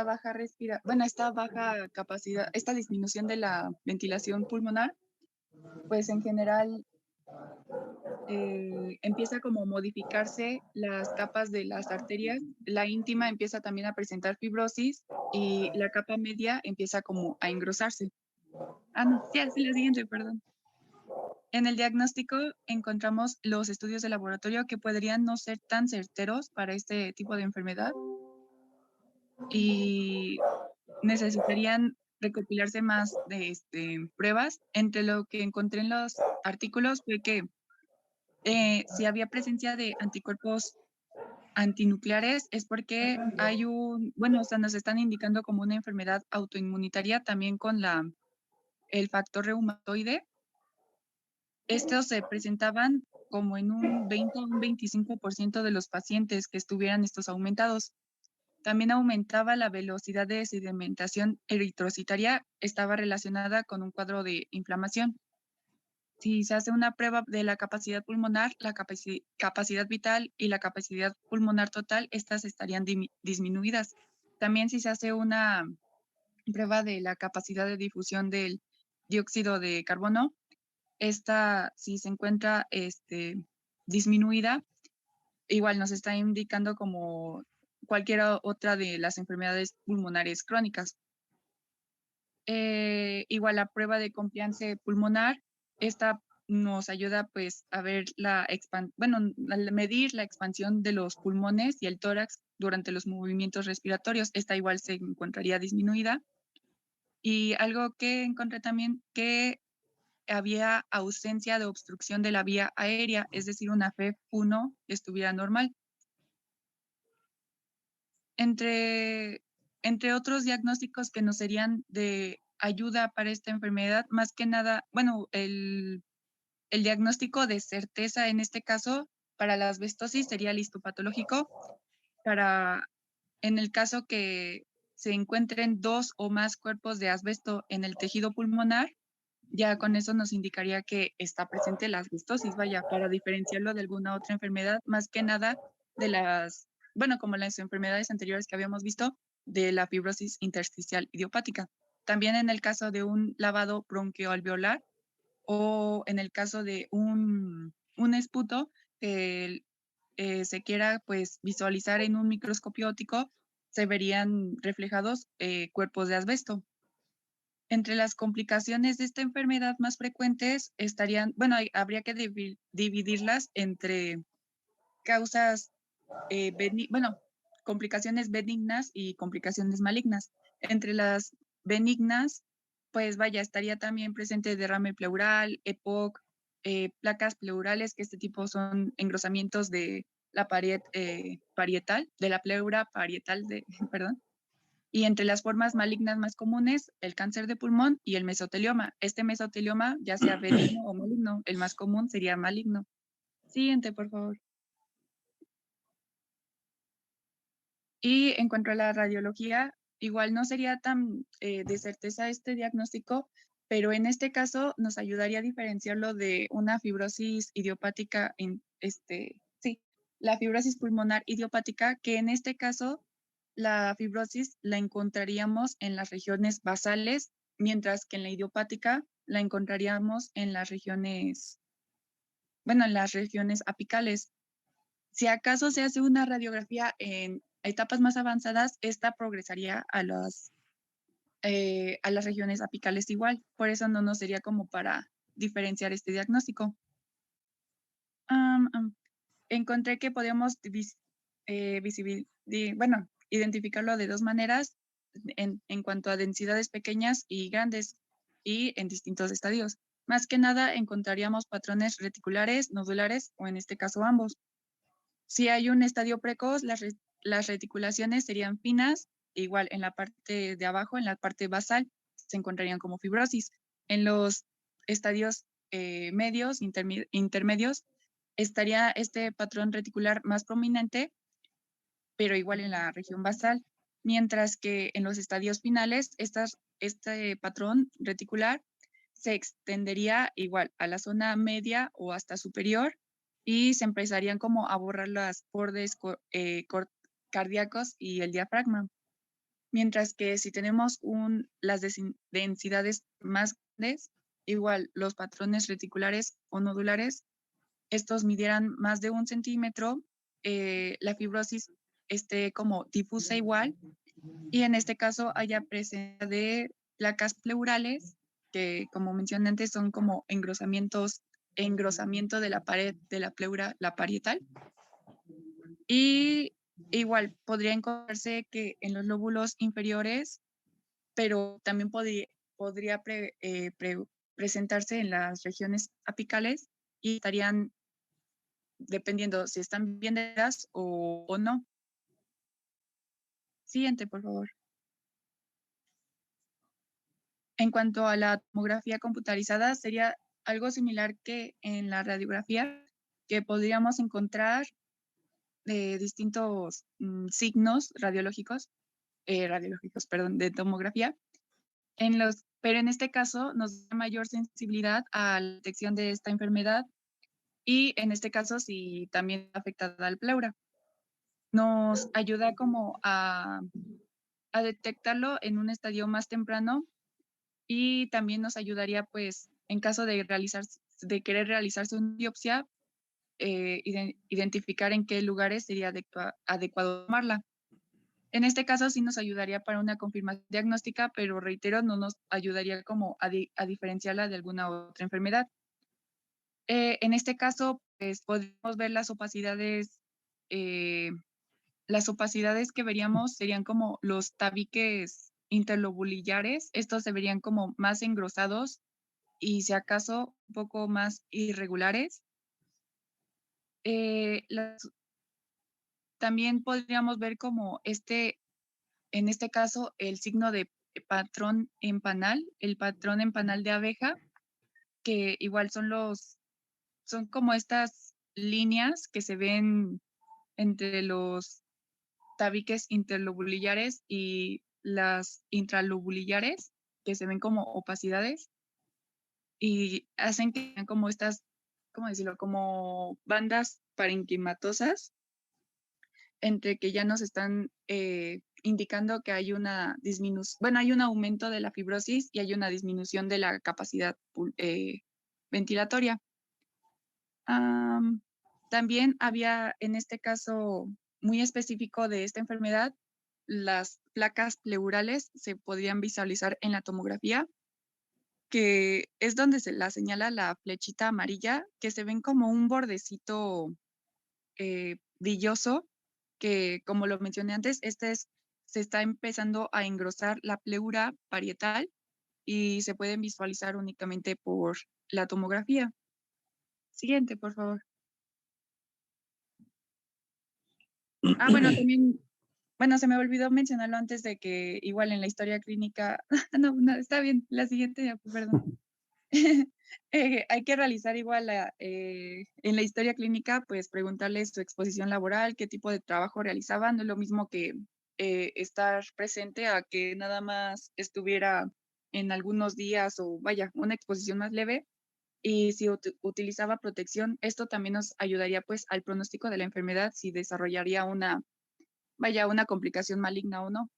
baja bueno, esta baja capacidad, esta disminución de la ventilación pulmonar, pues en general empieza como a modificarse las capas de las arterias, la íntima empieza también a presentar fibrosis y la capa media empieza como a engrosarse. Ah, no, sí, así la siguiente, perdón. En el diagnóstico encontramos los estudios de laboratorio que podrían no ser tan certeros para este tipo de enfermedad y necesitarían recopilarse más de pruebas. Entre lo que encontré en los artículos fue que si había presencia de anticuerpos antinucleares es porque hay bueno, o sea, nos están indicando como una enfermedad autoinmunitaria también con el factor reumatoide. Estos se presentaban como en un 20 o un 25% de los pacientes que estuvieran estos aumentados. También aumentaba la velocidad de sedimentación eritrocitaria, estaba relacionada con un cuadro de inflamación. Si se hace una prueba de la capacidad pulmonar, la capacidad vital y la capacidad pulmonar total, estas estarían disminuidas. También si se hace una prueba de la capacidad de difusión del dióxido de carbono, esta si se encuentra disminuida, igual nos está indicando como cualquier otra de las enfermedades pulmonares crónicas. Igual la prueba de compliance pulmonar, esta nos ayuda pues a ver medir la expansión de los pulmones y el tórax durante los movimientos respiratorios. Esta igual se encontraría disminuida. Y algo que encontré también que había ausencia de obstrucción de la vía aérea, es decir, una FEV1 estuviera normal. Entre otros diagnósticos que nos serían de ayuda para esta enfermedad, más que nada, bueno, el diagnóstico de certeza en este caso para la asbestosis sería el histopatológico. En el caso que se encuentren 2 o más cuerpos de asbesto en el tejido pulmonar, ya con eso nos indicaría que está presente la asbestosis, vaya, para diferenciarlo de alguna otra enfermedad, más que nada de bueno, como las enfermedades anteriores que habíamos visto, de la fibrosis intersticial idiopática. También en el caso de un lavado bronquioalveolar o en el caso de un esputo que se quiera pues visualizar en un microscopio óptico, se verían reflejados cuerpos de asbesto. Entre las complicaciones de esta enfermedad más frecuentes estarían, bueno, habría que dividirlas entre causas, complicaciones benignas y complicaciones malignas. Entre las benignas, pues vaya, estaría también presente derrame pleural, EPOC, placas pleurales, que este tipo son engrosamientos de la pared parietal, de la pleura parietal, perdón. Y entre las formas malignas más comunes, el cáncer de pulmón y el mesotelioma. Este mesotelioma, ya sea benigno o maligno, el más común sería maligno. Siguiente, por favor. Y en cuanto a la radiología, igual no sería tan de certeza este diagnóstico, pero en este caso nos ayudaría a diferenciarlo de una fibrosis idiopática, la fibrosis pulmonar idiopática, que en este caso la fibrosis la encontraríamos en las regiones basales, mientras que en la idiopática la encontraríamos en las regiones, en las regiones apicales. Si acaso se hace una radiografía en etapas más avanzadas, esta progresaría a las regiones apicales igual. Por eso no nos sería como para diferenciar este diagnóstico. Encontré que podíamos identificarlo de dos maneras en cuanto a densidades pequeñas y grandes y en distintos estadios. Más que nada encontraríamos patrones reticulares, nodulares o en este caso ambos. Si hay un estadio precoz, las reticulaciones serían finas, igual en la parte de abajo, en la parte basal, se encontrarían como fibrosis. En los estadios medios, intermedios, estaría este patrón reticular más prominente, pero igual en la región basal, mientras que en los estadios finales, este patrón reticular se extendería igual a la zona media o hasta superior y se empezarían como a borrar las bordes cardíacos y el diafragma. Mientras que si tenemos las densidades más grandes, igual los patrones reticulares o nodulares, estos midieran más de 1 centímetro, la fibrosis esté como difusa igual, y en este caso haya presencia de placas pleurales, que como mencioné antes son como engrosamiento de la pared de la pleura, la parietal. Y igual podría encontrarse que en los lóbulos inferiores, pero también podría presentarse en las regiones apicales y estarían dependiendo si están bien dadas o no. Siguiente, por favor. En cuanto a la tomografía computarizada, sería algo similar que en la radiografía, que podríamos encontrar distintos signos radiológicos, de tomografía, pero en este caso nos da mayor sensibilidad a la detección de esta enfermedad y en este caso sí también afectada al pleura. Nos ayuda como a detectarlo en un estadio más temprano y también nos ayudaría pues en caso de querer realizarse una biopsia, identificar en qué lugares sería adecuado tomarla. En este caso sí nos ayudaría para una confirmación diagnóstica, pero reitero, no nos ayudaría como a diferenciarla de alguna otra enfermedad. En este caso, pues podemos ver las opacidades. Las opacidades que veríamos serían como los tabiques interlobulillares. Estos se verían como más engrosados y si acaso un poco más irregulares. También podríamos ver como en este caso, el signo de patrón empanal, el patrón empanal de abeja, que igual son como estas líneas que se ven entre los tabiques interlobulillares y las intralobulillares, que se ven como opacidades y hacen que sean como estas, ¿cómo decirlo? Como bandas parenquimatosas, entre que ya nos están indicando que hay una disminución, bueno, hay un aumento de la fibrosis y hay una disminución de la capacidad ventilatoria. También había, en este caso muy específico de esta enfermedad, las placas pleurales se podrían visualizar en la tomografía, que es donde se la señala la flechita amarilla, que se ven como un bordecito brilloso, que como lo mencioné antes, se está empezando a engrosar la pleura parietal y se pueden visualizar únicamente por la tomografía. Siguiente, por favor. Bueno, también, bueno, se me olvidó mencionarlo antes de que igual en la historia clínica, no, está bien, la siguiente, perdón. Hay que realizar igual en la historia clínica, pues preguntarles su exposición laboral, qué tipo de trabajo realizaban, no es lo mismo que estar presente a que nada más estuviera en algunos días o vaya, una exposición más leve. Y si utilizaba protección, esto también nos ayudaría pues al pronóstico de la enfermedad, si desarrollaría una complicación maligna o no.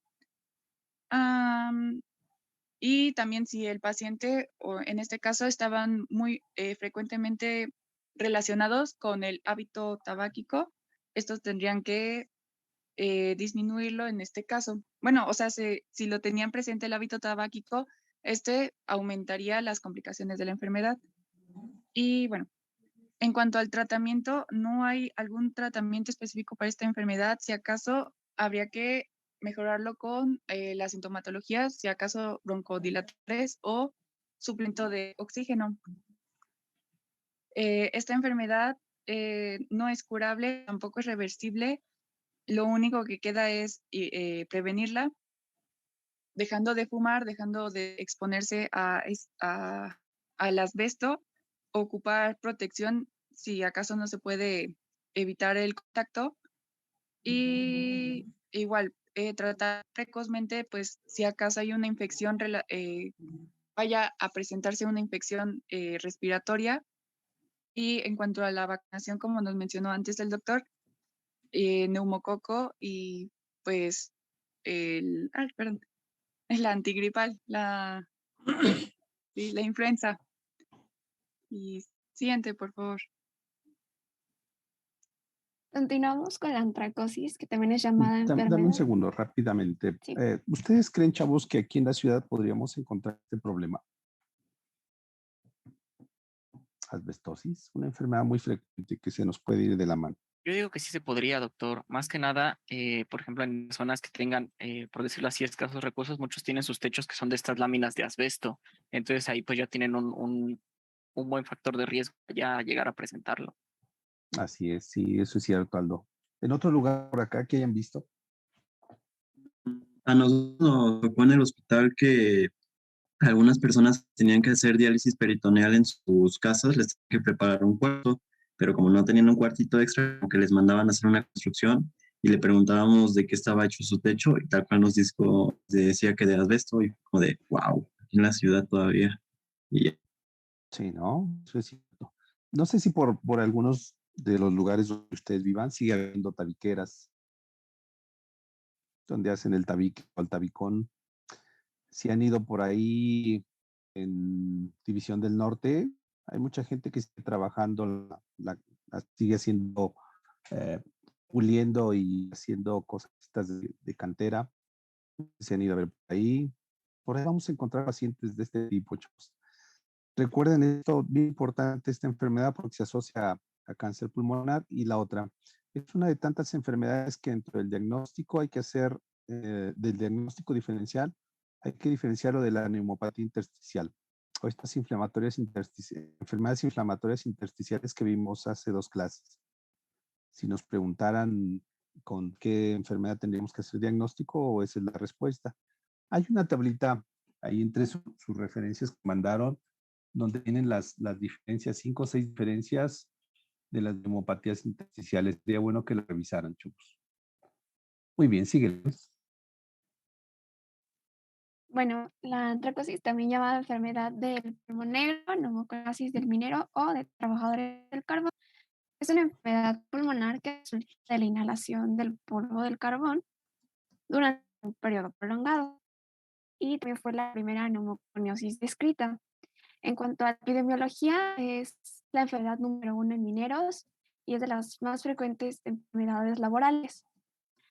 Y también si el paciente, o en este caso, estaban muy frecuentemente relacionados con el hábito tabáquico, estos tendrían que disminuirlo en este caso. Bueno, o sea, si lo tenían presente el hábito tabáquico, este aumentaría las complicaciones de la enfermedad. Y bueno, en cuanto al tratamiento, no hay algún tratamiento específico para esta enfermedad. Si acaso, habría que mejorarlo con la sintomatología, si acaso broncodilatadores o suplemento de oxígeno. Esta enfermedad no es curable, tampoco es reversible. Lo único que queda es prevenirla, dejando de fumar, dejando de exponerse a al asbesto, ocupar protección si acaso no se puede evitar el contacto y igual tratar precozmente, pues si acaso hay una infección, vaya a presentarse una infección respiratoria. Y en cuanto a la vacunación, como nos mencionó antes el doctor, neumococo y pues perdón, la antigripal, sí, la influenza. Y siguiente, por favor. Continuamos con la antracosis, que también es llamada Dame un enfermedad. segundo, rápidamente. Sí. ¿Ustedes creen, chavos, que aquí en la ciudad podríamos encontrar este problema? Asbestosis, una enfermedad muy frecuente que se nos puede ir de la mano. Yo digo que sí se podría, doctor. Más que nada, por ejemplo, en zonas que tengan, por decirlo así, escasos recursos, muchos tienen sus techos que son de estas láminas de asbesto. Entonces ahí pues ya tienen un buen factor de riesgo ya llegar a presentarlo. Así es, sí, eso es cierto, Aldo. ¿En otro lugar por acá que hayan visto? A nosotros nos tocó en el hospital que algunas personas tenían que hacer diálisis peritoneal en sus casas, les tenían que preparar un cuarto, pero como no tenían un cuartito extra, como que les mandaban a hacer una construcción y le preguntábamos de qué estaba hecho su techo y tal cual nos decía que de asbesto y como de, wow, aquí en la ciudad todavía. Y Sí, ¿no? Eso es cierto. No sé si por algunos de los lugares donde ustedes vivan sigue habiendo tabiqueras, donde hacen el tabique o el tabicón. Si han ido por ahí en División del Norte, hay mucha gente que sigue trabajando, sigue haciendo, eh, puliendo y haciendo cosas de cantera. Se han ido a ver por ahí. Por ahí vamos a encontrar pacientes de este tipo, chavos. Recuerden esto, bien importante esta enfermedad porque se asocia a cáncer pulmonar y la otra. Es una de tantas enfermedades que dentro del diagnóstico hay que hacer, del diagnóstico diferencial, hay que diferenciarlo de la neumopatía intersticial o estas enfermedades inflamatorias intersticiales que vimos hace 2 clases. Si nos preguntaran con qué enfermedad tendríamos que hacer diagnóstico, o esa es la respuesta. Hay una tablita ahí entre sus referencias que mandaron, donde tienen las diferencias, 5 o 6 diferencias de las neumopatías intersticiales. Sería bueno que lo revisaran, chicos. Muy bien, sígueles. Bueno, la antracosis, también llamada enfermedad del pulmón negro, neumoconosis del minero o de trabajadores del carbón, es una enfermedad pulmonar que resulta de la inhalación del polvo del carbón durante un periodo prolongado y también fue la primera neumoconiosis descrita. En cuanto a la epidemiología, es la enfermedad número 1 en mineros y es de las más frecuentes enfermedades laborales.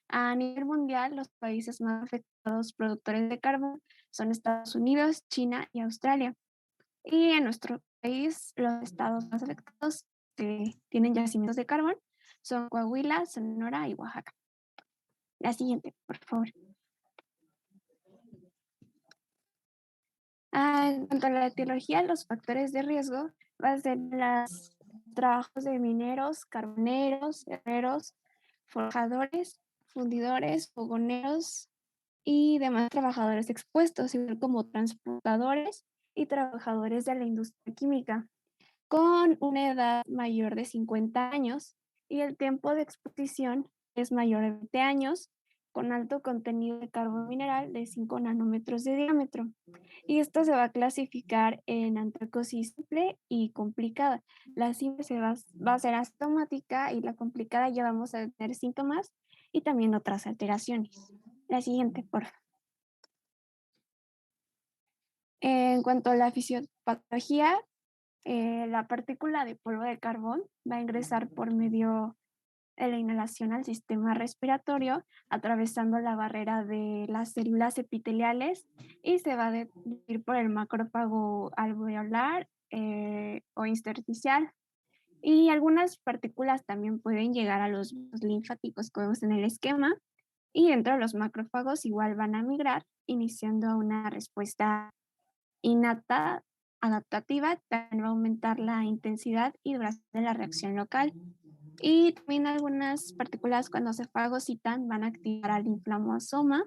A nivel mundial, los países más afectados productores de carbón son Estados Unidos, China y Australia. Y en nuestro país, los estados más afectados que tienen yacimientos de carbón son Coahuila, Sonora y Oaxaca. La siguiente, por favor. En cuanto a la etiología, los factores de riesgo van a ser los trabajos de mineros, carboneros, herreros, forjadores, fundidores, fogoneros y demás trabajadores expuestos, igual como transportadores y trabajadores de la industria química, con una edad mayor de 50 años y el tiempo de exposición es mayor de 20 años, con alto contenido de carbón mineral de 5 nanómetros de diámetro. Y esto se va a clasificar en antracosis simple y complicada. La simple va a ser asintomática y la complicada ya vamos a tener síntomas y también otras alteraciones. La siguiente, por favor. En cuanto a la fisiopatología, la partícula de polvo de carbón va a ingresar por medio de la inhalación al sistema respiratorio, atravesando la barrera de las células epiteliales y se va a dividir por el macrófago alveolar o intersticial. Y algunas partículas también pueden llegar a los vasos linfáticos que vemos en el esquema y dentro de los macrófagos igual van a migrar, iniciando una respuesta innata adaptativa, también va a aumentar la intensidad y duración de la reacción local. Y también algunas partículas cuando se fagocitan van a activar al inflamosoma,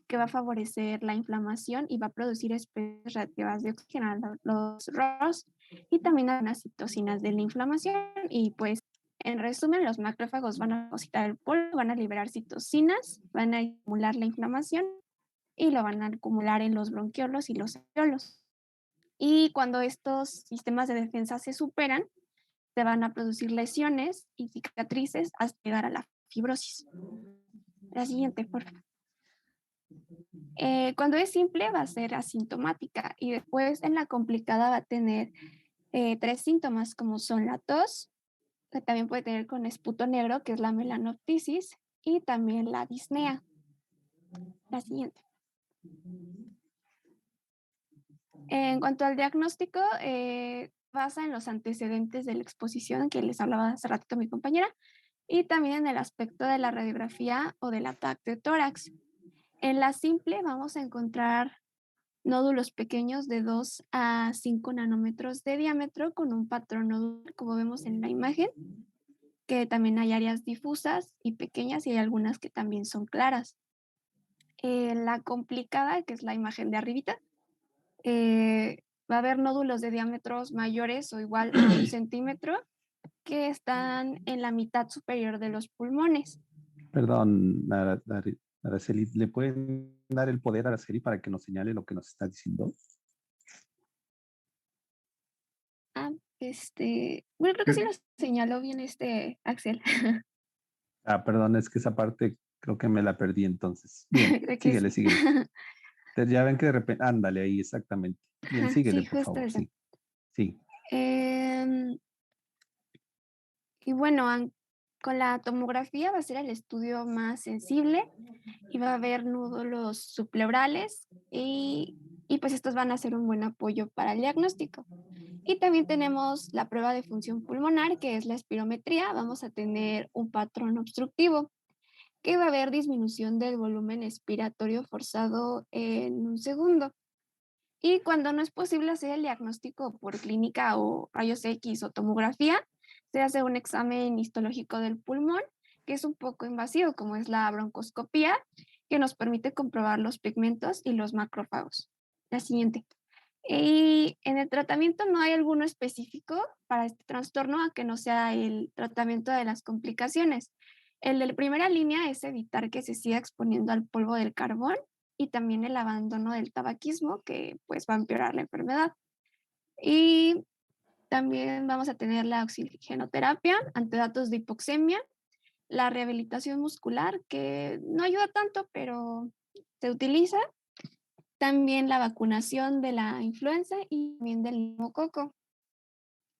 que va a favorecer la inflamación y va a producir especies reactivas de oxígeno, los ROS, y también algunas citocinas de la inflamación. Y pues, en resumen, los macrófagos van a fagocitar el polvo, van a liberar citocinas, van a acumular la inflamación y lo van a acumular en los bronquiolos y los alveolos. Y cuando estos sistemas de defensa se superan, se van a producir lesiones y cicatrices hasta llegar a la fibrosis. La siguiente, por favor. Cuando es simple va a ser asintomática y después en la complicada va a tener 3 síntomas como son la tos, que también puede tener con esputo negro, que es la melanoptisis, y también la disnea. La siguiente. En cuanto al diagnóstico, basa en los antecedentes de la exposición que les hablaba hace ratito mi compañera, y también en el aspecto de la radiografía o del ataque de tórax. En la simple vamos a encontrar nódulos pequeños de 2 a 5 nanómetros de diámetro con un patrón nodular, como vemos en la imagen, que también hay áreas difusas y pequeñas y hay algunas que también son claras. La complicada, que es la imagen de arribita, va a haber nódulos de diámetros mayores o igual a 1 centímetro que están en la mitad superior de los pulmones. Perdón, Araceli, ¿le pueden dar el poder a Araceli para que nos señale lo que nos está diciendo? Bueno, creo que sí nos señaló bien Axel. Perdón, es que esa parte creo que me la perdí entonces. Bien, síguele, sí. síguele. Entonces ya ven que de repente, ándale ahí, exactamente. Bien, síguele, Sí, por justo favor, eso. sí. Sí. Y bueno, con la tomografía va a ser el estudio más sensible y va a haber nódulos subpleurales y pues estos van a ser un buen apoyo para el diagnóstico. Y también tenemos la prueba de función pulmonar, que es la espirometría. Vamos a tener un patrón obstructivo, que va a haber disminución del volumen expiratorio forzado en 1 segundo. Y cuando no es posible hacer el diagnóstico por clínica o rayos X o tomografía, se hace un examen histológico del pulmón, que es un poco invasivo, como es la broncoscopía, que nos permite comprobar los pigmentos y los macrófagos. La siguiente. Y en el tratamiento no hay alguno específico para este trastorno, a que no sea el tratamiento de las complicaciones. El de primera línea es evitar que se siga exponiendo al polvo del carbón y también el abandono del tabaquismo, que pues va a empeorar la enfermedad. Y también vamos a tener la oxigenoterapia ante datos de hipoxemia, la rehabilitación muscular, que no ayuda tanto, pero se utiliza. También la vacunación de la influenza y también del neumococo.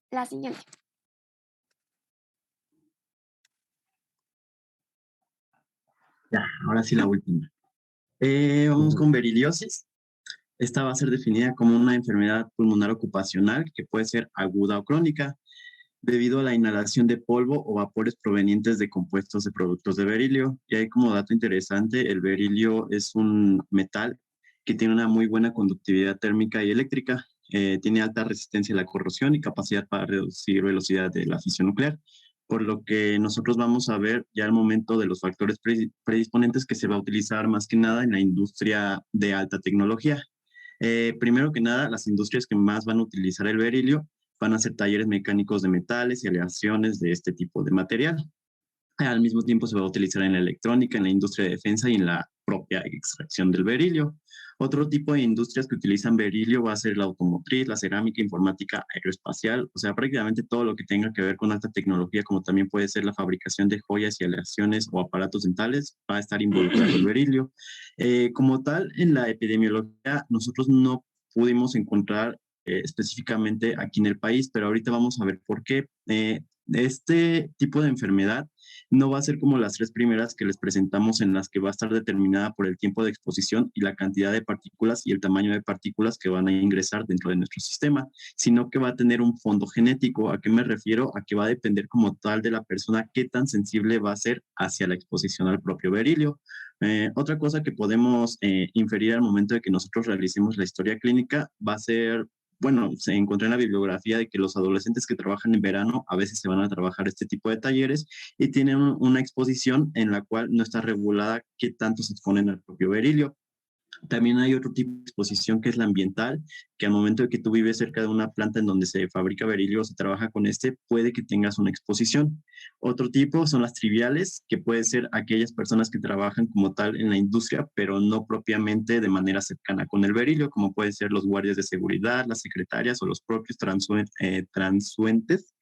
La siguiente. Ya, ahora sí la última. Vamos con beriliosis. Esta va a ser definida como una enfermedad pulmonar ocupacional que puede ser aguda o crónica debido a la inhalación de polvo o vapores provenientes de compuestos de productos de berilio. Y ahí como dato interesante, el berilio es un metal que tiene una muy buena conductividad térmica y eléctrica, tiene alta resistencia a la corrosión y capacidad para reducir velocidad de la fisión nuclear, por lo que nosotros vamos a ver ya al momento de los factores predisponentes que se va a utilizar más que nada en la industria de alta tecnología. Primero que nada, las industrias que más van a utilizar el berilio van a ser talleres mecánicos de metales y aleaciones de este tipo de material. Al mismo tiempo se va a utilizar en la electrónica, en la industria de defensa y en la propia extracción del berilio. Otro tipo de industrias que utilizan berilio va a ser la automotriz, la cerámica, informática, aeroespacial, o sea, prácticamente todo lo que tenga que ver con alta tecnología, como también puede ser la fabricación de joyas y aleaciones o aparatos dentales, va a estar involucrado el berilio. Como tal, en la epidemiología, nosotros no pudimos encontrar específicamente aquí en el país, pero ahorita vamos a ver por qué. Este tipo de enfermedad no va a ser como las 3 primeras que les presentamos, en las que va a estar determinada por el tiempo de exposición y la cantidad de partículas y el tamaño de partículas que van a ingresar dentro de nuestro sistema, sino que va a tener un fondo genético. ¿A qué me refiero? A que va a depender como tal de la persona qué tan sensible va a ser hacia la exposición al propio berilio. Otra cosa que podemos inferir al momento de que nosotros realicemos la historia clínica va a ser bueno, se encontré en la bibliografía de que los adolescentes que trabajan en verano a veces se van a trabajar este tipo de talleres y tienen una exposición en la cual no está regulada qué tanto se exponen al propio berilio. También hay otro tipo de exposición que es la ambiental, que al momento de que tú vives cerca de una planta en donde se fabrica berilio o se trabaja con este, puede que tengas una exposición. Otro tipo son las triviales, que puede ser aquellas personas que trabajan como tal en la industria, pero no propiamente de manera cercana con el berilio, como pueden ser los guardias de seguridad, las secretarias o los propios transuentes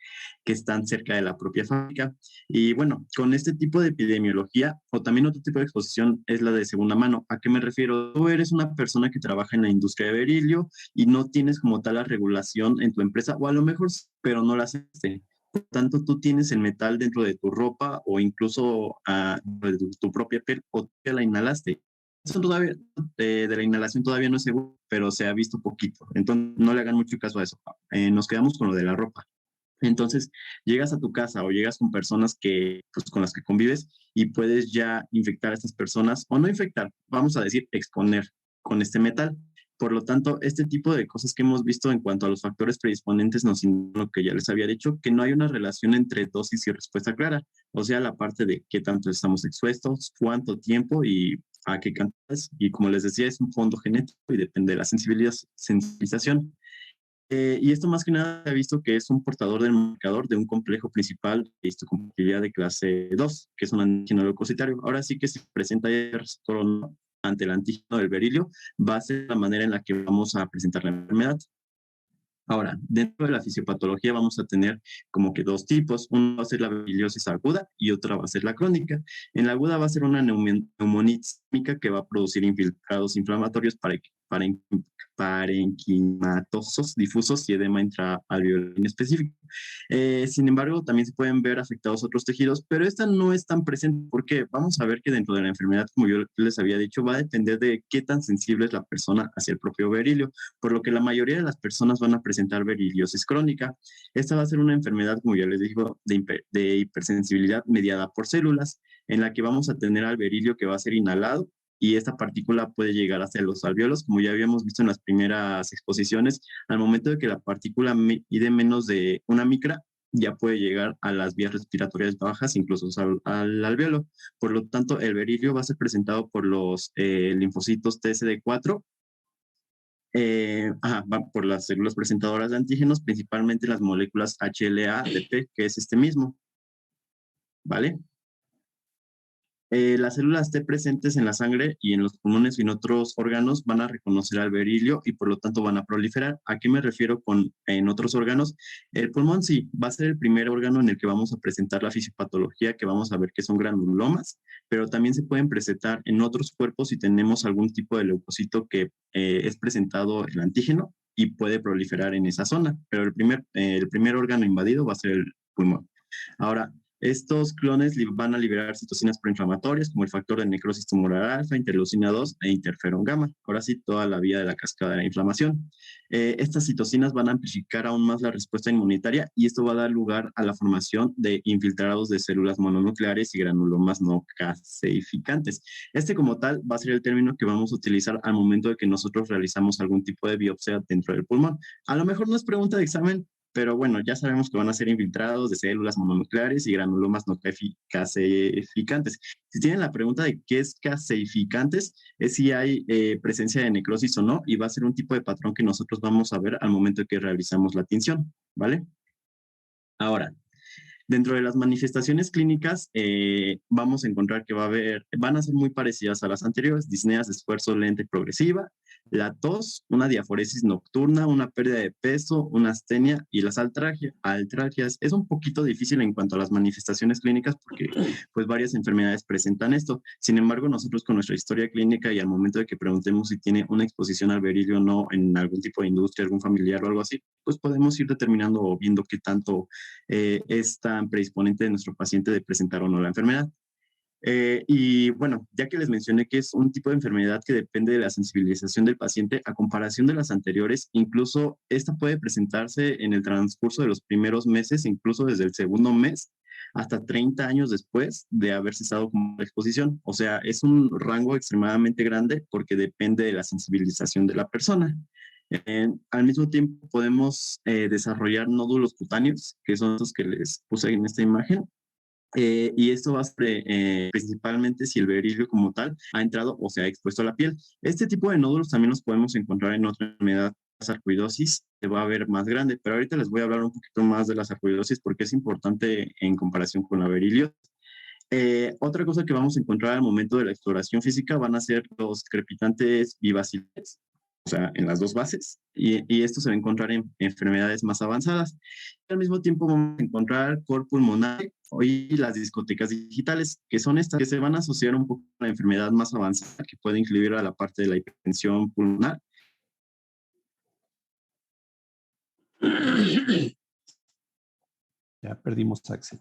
que están cerca de la propia fábrica. Y bueno, con este tipo de epidemiología, o también otro tipo de exposición es la de segunda mano. ¿A qué me refiero? Tú eres una persona que trabaja en la industria de berilio y no tienes como tal la regulación en tu empresa, o a lo mejor, pero no la haces. Por tanto, tú tienes el metal dentro de tu ropa o incluso de tu propia piel o te la inhalaste. Eso todavía, de la inhalación todavía no es seguro, pero se ha visto poquito. Entonces, no le hagan mucho caso a eso. Nos quedamos con lo de la ropa. Entonces, llegas a tu casa o llegas con personas que, pues, con las que convives y puedes ya infectar a estas personas, o no infectar, vamos a decir, exponer con este metal. Por lo tanto, este tipo de cosas que hemos visto en cuanto a los factores predisponentes nos indican lo que ya les había dicho, que no hay una relación entre dosis y respuesta clara. O sea, la parte de qué tanto estamos expuestos, cuánto tiempo y a qué cantidades. Y como les decía, es un fondo genético y depende de la sensibilización. Y esto más que nada se ha visto que es un portador del marcador de un complejo principal de histocompatibilidad de clase 2, que es un antígeno leucocitario. Ahora sí que si presenta el receptor o no ante el antígeno del berilio, va a ser la manera en la que vamos a presentar la enfermedad. Ahora, dentro de la fisiopatología vamos a tener como que dos tipos. Uno va a ser la beriliosis aguda y otra va a ser la crónica. En la aguda va a ser una neumonitis que va a producir infiltrados inflamatorios parenquimatosos difusos y edema intraalveolar en específico. Sin embargo, también se pueden ver afectados otros tejidos, pero esta no es tan presente porque vamos a ver que dentro de la enfermedad, como yo les había dicho, va a depender de qué tan sensible es la persona hacia el propio berilio, por lo que la mayoría de las personas van a presentar beriliosis crónica. Esta va a ser una enfermedad, como ya les digo, de hipersensibilidad mediada por células, en la que vamos a tener al berilio que va a ser inhalado y esta partícula puede llegar hacia los alvéolos, como ya habíamos visto en las primeras exposiciones. Al momento de que la partícula mide menos de una micra, ya puede llegar a las vías respiratorias bajas, incluso al alvéolo. Por lo tanto, el berilio va a ser presentado por los linfocitos TSD4, por las células presentadoras de antígenos, principalmente las moléculas HLA-ADP, que es este mismo. ¿Vale? Las células T presentes en la sangre y en los pulmones y en otros órganos van a reconocer al berilio y por lo tanto van a proliferar. ¿A qué me refiero con en otros órganos? El pulmón sí, va a ser el primer órgano en el que vamos a presentar la fisiopatología, que vamos a ver que son granulomas, pero también se pueden presentar en otros cuerpos si tenemos algún tipo de leucocito que es presentado el antígeno y puede proliferar en esa zona, pero el primer órgano invadido va a ser el pulmón. Ahora, estos clones van a liberar citocinas proinflamatorias como el factor de necrosis tumoral alfa, interleucina 2 e interferón gamma. Ahora sí, toda la vía de la cascada de la inflamación. Estas citocinas van a amplificar aún más la respuesta inmunitaria y esto va a dar lugar a la formación de infiltrados de células mononucleares y granulomas no caseificantes. Este como tal va a ser el término que vamos a utilizar al momento de que nosotros realizamos algún tipo de biopsia dentro del pulmón. A lo mejor no es pregunta de examen, pero bueno, ya sabemos que van a ser infiltrados de células mononucleares y granulomas no caseificantes. Si tienen la pregunta de qué es caseificantes, es si hay presencia de necrosis o no, y va a ser un tipo de patrón que nosotros vamos a ver al momento de que realizamos la tinción, ¿vale? Ahora, dentro de las manifestaciones clínicas, vamos a encontrar que van a ser muy parecidas a las anteriores: disneas de esfuerzo lenta y progresiva, la tos, una diaforesis nocturna, una pérdida de peso, una astenia y las altralgias. Es un poquito difícil en cuanto a las manifestaciones clínicas porque pues varias enfermedades presentan esto. Sin embargo, nosotros con nuestra historia clínica y al momento de que preguntemos si tiene una exposición al berilio o no en algún tipo de industria, algún familiar o algo así, pues podemos ir determinando o viendo qué tanto es tan predisponente de nuestro paciente de presentar o no la enfermedad. Y bueno, ya que les mencioné que es un tipo de enfermedad que depende de la sensibilización del paciente, a comparación de las anteriores, incluso esta puede presentarse en el transcurso de los primeros meses, incluso desde el segundo mes, hasta 30 años después de haber cesado con la exposición. O sea, es un rango extremadamente grande porque depende de la sensibilización de la persona. Al mismo tiempo podemos desarrollar nódulos cutáneos, que son los que les puse en esta imagen. Y esto va a ser principalmente si el berilio como tal ha entrado o se ha expuesto a la piel. Este tipo de nódulos también los podemos encontrar en otra enfermedad, la sarcoidosis, que va a ver más grande, pero ahorita les voy a hablar un poquito más de la sarcoidosis porque es importante en comparación con la berilio. Otra cosa que vamos a encontrar al momento de la exploración física van a ser los crepitantes vivaciles, o sea, en las dos bases, y esto se va a encontrar en enfermedades más avanzadas. Al mismo tiempo vamos a encontrar cor pulmonar y las discotecas digitales, que son estas que se van a asociar un poco a la enfermedad más avanzada, que puede incluir a la parte de la hipertensión pulmonar. Ya perdimos a Axel.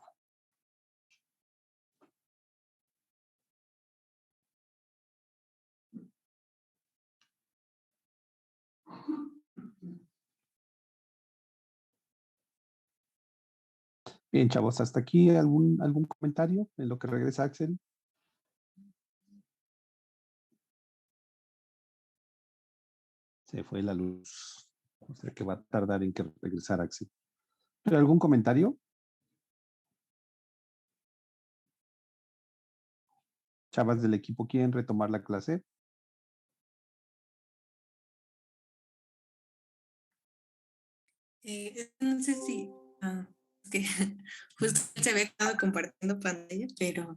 Bien, chavos, hasta aquí algún comentario en lo que regresa Axel. Se fue la luz. O sea que va a tardar en que regresar Axel. ¿Pero algún comentario? Chavas del equipo, ¿quieren retomar la clase? No sé si... es que justo se había quedado compartiendo pantalla, pero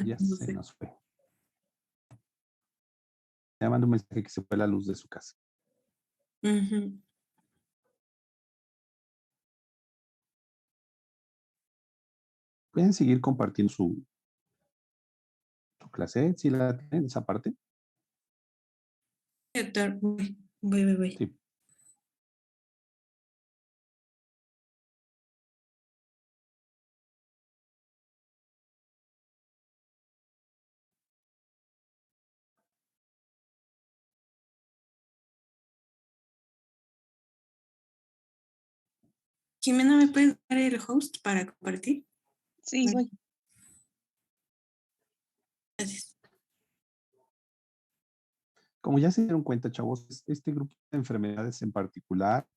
Ya no se sé. nos fue. Me manda un mensaje que se fue la luz de su casa. Ujú. ¿Pueden seguir compartiendo su clase? ¿Sí la tienen esa parte? Doctor, voy. Sí. Jimena, ¿me puedes dar el host para compartir? Sí, voy. Gracias. Como ya se dieron cuenta, chavos, este grupo de enfermedades en particular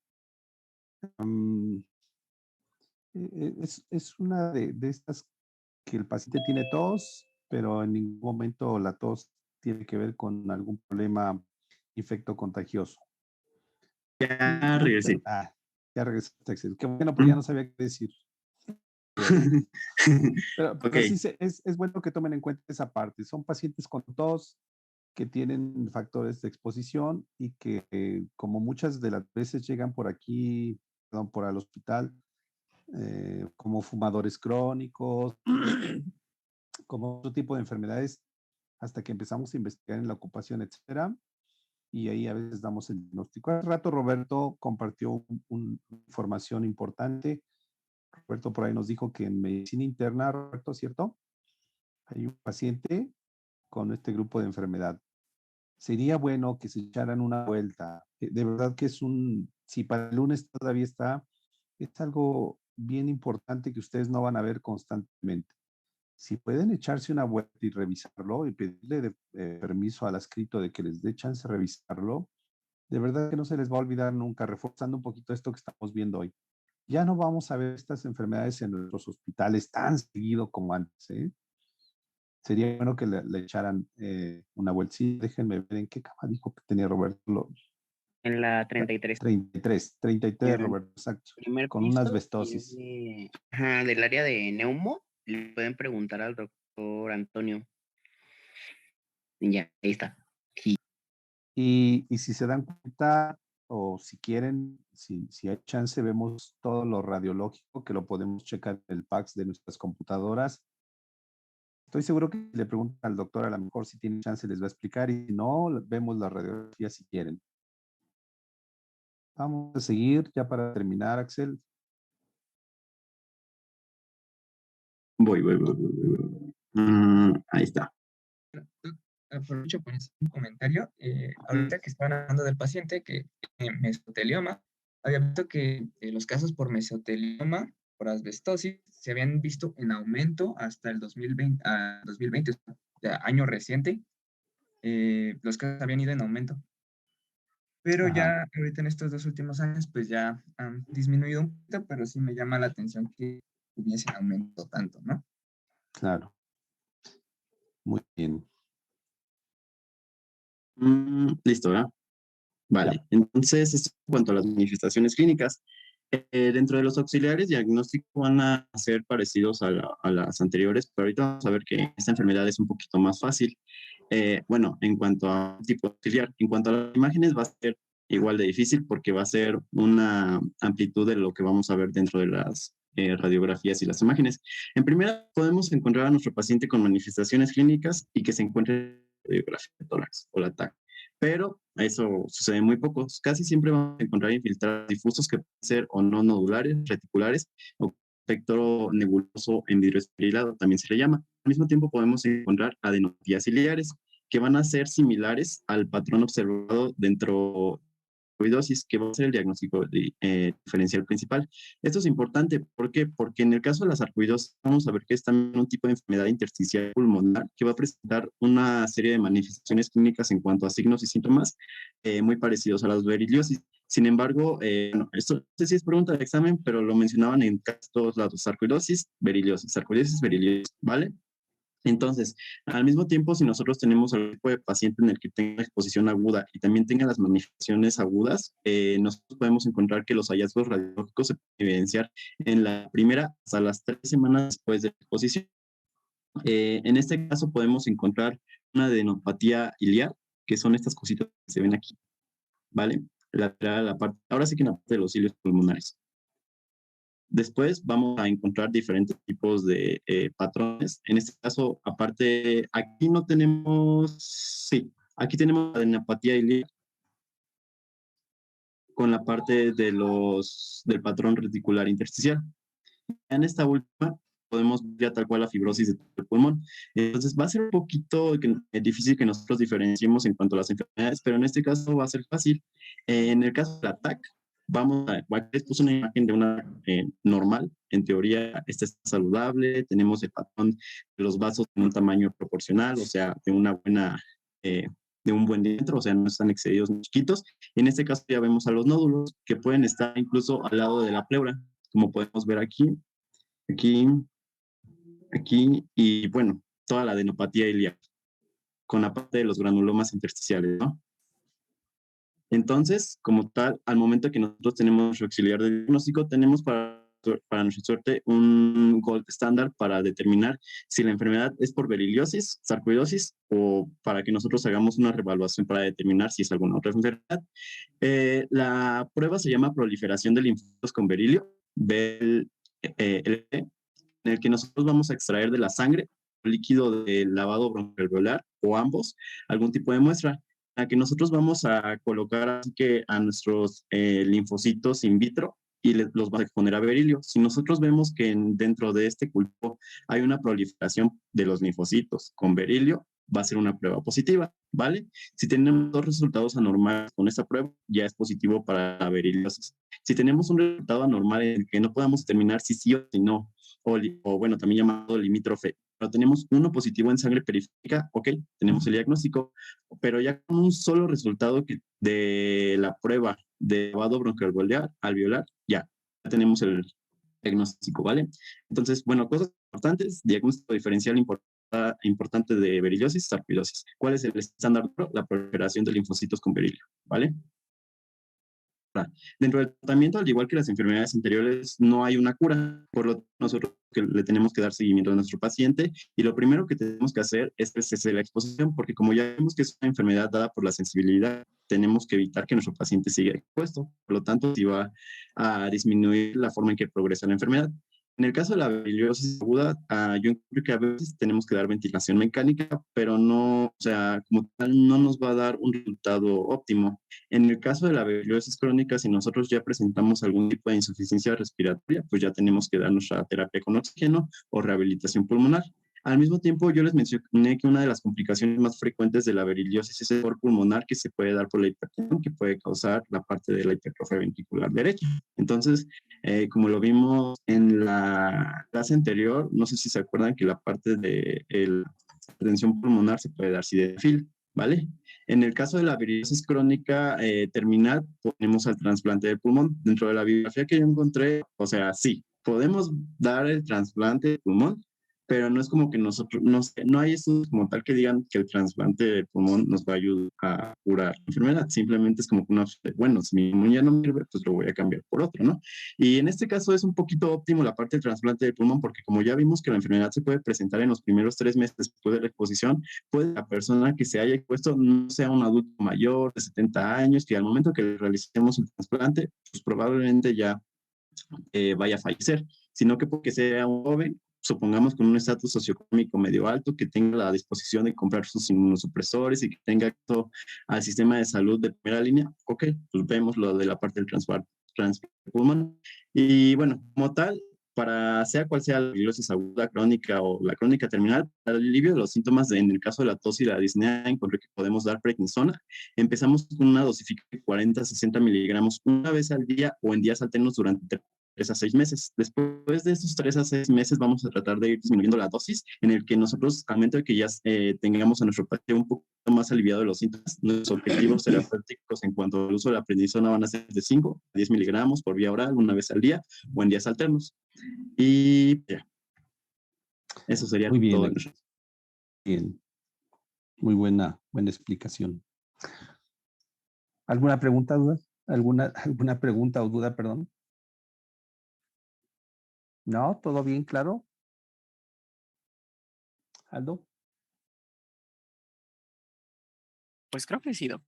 es una de estas que el paciente tiene tos, pero en ningún momento la tos tiene que ver con algún problema infectocontagioso. Ya regresé. Ya regresaste, Axel. Qué bueno, porque ya no sabía qué decir. Pero Ok. sí es bueno que tomen en cuenta esa parte. Son pacientes con tos que tienen factores de exposición y que como muchas de las veces llegan por aquí, perdón, por al hospital, como fumadores crónicos, como otro tipo de enfermedades, hasta que empezamos a investigar en la ocupación, etcétera. Y ahí a veces damos el diagnóstico. Hace rato Roberto compartió una información importante. Roberto por ahí nos dijo que en medicina interna, Roberto, ¿cierto? Hay un paciente con este grupo de enfermedad. Sería bueno que se echaran una vuelta. De verdad que si para el lunes todavía está, es algo bien importante que ustedes no van a ver constantemente. Si pueden echarse una vuelta y revisarlo y pedirle permiso al adscrito de que les dé chance de revisarlo, de verdad que no se les va a olvidar nunca, reforzando un poquito esto que estamos viendo hoy. Ya no vamos a ver estas enfermedades en nuestros hospitales tan seguido como antes, ¿eh? Sería bueno que le echaran una vuelta. Sí, déjenme ver en qué cama dijo que tenía Roberto. En la 33. 33, Roberto, exacto. Primer Con una piso, asbestosis. del área de neumo, le pueden preguntar al doctor Antonio. Ya, ahí está. Sí. Y si se dan cuenta o si quieren, si hay chance, vemos todo lo radiológico que lo podemos checar en el PACS de nuestras computadoras. Estoy seguro que si le preguntan al doctor, a lo mejor si tiene chance les va a explicar y si no, vemos la radiografía si quieren. Vamos a seguir ya para terminar, Axel. Voy. Ahí está. Aprovecho para hacer un comentario. Ahorita que estaban hablando del paciente que tiene mesotelioma, había visto que los casos por mesotelioma, por asbestosis, se habían visto en aumento hasta el 2020, o sea, año reciente. Los casos habían ido en aumento. pero Ajá. ya ahorita en estos 2 últimos años, pues ya han disminuido un poquito, pero sí me llama la atención que hubiesen aumentado tanto, ¿no? Claro. Muy bien. Listo, ¿verdad? Vale, Ya. entonces, esto en cuanto a las manifestaciones clínicas, dentro de los auxiliares diagnósticos van a ser parecidos a las anteriores, pero ahorita vamos a ver que esta enfermedad es un poquito más fácil. Bueno, en cuanto a tipo auxiliar, en cuanto a las imágenes va a ser igual de difícil porque va a ser una amplitud de lo que vamos a ver dentro de las radiografías y las imágenes. En primera, podemos encontrar a nuestro paciente con manifestaciones clínicas y que se encuentre en radiografía de tórax o la TAC, pero eso sucede muy poco. Casi siempre vamos a encontrar infiltrados difusos que pueden ser o no nodulares, reticulares o espectro nebuloso en vidrio esmerilado, también se le llama. Al mismo tiempo podemos encontrar adenopatías ciliares que van a ser similares al patrón observado dentro de sarcoidosis, que va a ser el diagnóstico diferencial principal. Esto es importante, ¿por qué? Porque en el caso de la sarcoidosis vamos a ver que es también un tipo de enfermedad intersticial pulmonar que va a presentar una serie de manifestaciones clínicas en cuanto a signos y síntomas muy parecidos a las beriliosis. Sin embargo, bueno, esto no sé si es pregunta de examen, pero lo mencionaban en casi todos lados: sarcoidosis, beriliosis, ¿vale? Entonces, al mismo tiempo, si nosotros tenemos algún tipo de paciente en el que tenga exposición aguda y también tenga las manifestaciones agudas, nosotros podemos encontrar que los hallazgos radiológicos se pueden evidenciar en la primera hasta las 3 semanas después de la exposición. En este caso podemos encontrar una adenopatía iliar, que son estas cositas que se ven aquí, ¿vale? La parte, ahora sí que en la parte de los cilios pulmonares. Después vamos a encontrar diferentes tipos de patrones. En este caso, aparte, aquí no tenemos, sí, aquí tenemos adenopatía iliaca con la parte de del patrón reticular intersticial. En esta última podemos ver ya tal cual la fibrosis del pulmón. Entonces va a ser un poquito difícil que nosotros diferenciemos en cuanto a las enfermedades, pero en este caso va a ser fácil. En el caso del ATAC, les puse una imagen de una normal. En teoría, esta está saludable, tenemos el patrón de los vasos en un tamaño proporcional, o sea, de una buena... de un buen diámetro, o sea, no están excedidos ni chiquitos. En este caso ya vemos a los nódulos que pueden estar incluso al lado de la pleura, como podemos ver aquí, y bueno, toda la adenopatía ilíaca, con la parte de los granulomas intersticiales, ¿no? Entonces, como tal, al momento que nosotros tenemos nuestro auxiliar de diagnóstico, tenemos para nuestra suerte un gold estándar para determinar si la enfermedad es por beriliosis, sarcoidosis, o para que nosotros hagamos una reevaluación para determinar si es alguna otra enfermedad. La prueba se llama proliferación de linfocitos con berilio, BLE, en el que nosotros vamos a extraer de la sangre, líquido de lavado broncoalveolar o ambos, algún tipo de muestra, a la que nosotros vamos a colocar así que a nuestros linfocitos in vitro y los vamos a exponer a berilio. Si nosotros vemos que dentro de este cultivo hay una proliferación de los linfocitos con berilio, va a ser una prueba positiva, ¿vale? Si tenemos dos resultados anormales con esta prueba, ya es positivo para la beriliosis. Si tenemos un resultado anormal en el que no podamos determinar si sí o si no, o bueno, también llamado limítrofe, pero tenemos uno positivo en sangre periférica, ok, tenemos el diagnóstico, pero ya con un solo resultado de la prueba de lavado broncoalveolar, ya tenemos el diagnóstico, ¿vale? Entonces, bueno, cosas importantes: diagnóstico diferencial importante de beriliosis, sarcoidosis. ¿Cuál es el estándar? La proliferación de linfocitos con berilio, ¿vale? Dentro del tratamiento, al igual que las enfermedades anteriores, no hay una cura. Por lo tanto, nosotros le tenemos que dar seguimiento a nuestro paciente y lo primero que tenemos que hacer es la exposición, porque como ya vemos que es una enfermedad dada por la sensibilidad, tenemos que evitar que nuestro paciente siga expuesto. Por lo tanto, sí va a disminuir la forma en que progresa la enfermedad. En el caso de la beriliosis aguda, yo encuentro que a veces tenemos que dar ventilación mecánica, pero no, o sea, como tal, no nos va a dar un resultado óptimo. En el caso de la beriliosis crónica, si nosotros ya presentamos algún tipo de insuficiencia respiratoria, pues ya tenemos que dar nuestra terapia con oxígeno o rehabilitación pulmonar. Al mismo tiempo, yo les mencioné que una de las complicaciones más frecuentes de la beriliosis es el dolor pulmonar que se puede dar por la hipertensión, que puede causar la parte de la hipertrofia ventricular derecha. Entonces, como lo vimos en la clase anterior, no sé si se acuerdan que la parte de la hipertensión pulmonar se puede dar sildenafil. ¿vale? En el caso de la virosis crónica terminal, ponemos al trasplante de pulmón. Dentro de la bibliografía que yo encontré, o sea, sí, podemos dar el trasplante de pulmón, pero no es como que nosotros, no hay estudios como tal que digan que el trasplante de pulmón nos va a ayudar a curar la enfermedad. Simplemente es como que una, bueno, si mi pulmón ya no me sirve, pues lo voy a cambiar por otro, ¿no? Y en este caso es un poquito óptimo la parte del trasplante de pulmón, porque como ya vimos que la enfermedad se puede presentar en los primeros 3 meses después de la exposición, puede la persona que se haya expuesto no sea un adulto mayor de 70 años, que al momento que le realicemos el trasplante, pues probablemente ya vaya a fallecer, sino que porque sea un joven, supongamos con un estatus socioeconómico medio alto, que tenga la disposición de comprar sus inmunosupresores y que tenga acceso al sistema de salud de primera línea, ok, pues vemos lo de la parte del trasplante pulmonar. Y bueno, como tal, para sea cual sea la fibrosis aguda crónica o la crónica terminal, para el alivio de los síntomas, en el caso de la tos y la disnea, encontré que podemos dar prednisona. Empezamos con una dosificación de 40 a 60 miligramos una vez al día o en días alternos durante 3 a 6 meses. Después de estos 3 a 6 meses vamos a tratar de ir disminuyendo la dosis, en el que nosotros, al momento de que ya tengamos a nuestro paciente un poco más aliviado de los síntomas, nuestros objetivos terapéuticos en cuanto al uso de la prednisona van a ser de 5 a 10 miligramos por vía oral una vez al día o en días alternos. Y ya, eso sería Muy bien, todo. bien. Muy buena explicación. ¿Alguna pregunta, duda? ¿Alguna pregunta o duda, perdón? ¿No? ¿Todo bien, claro? ¿Aldo? Pues creo que sí, Doc.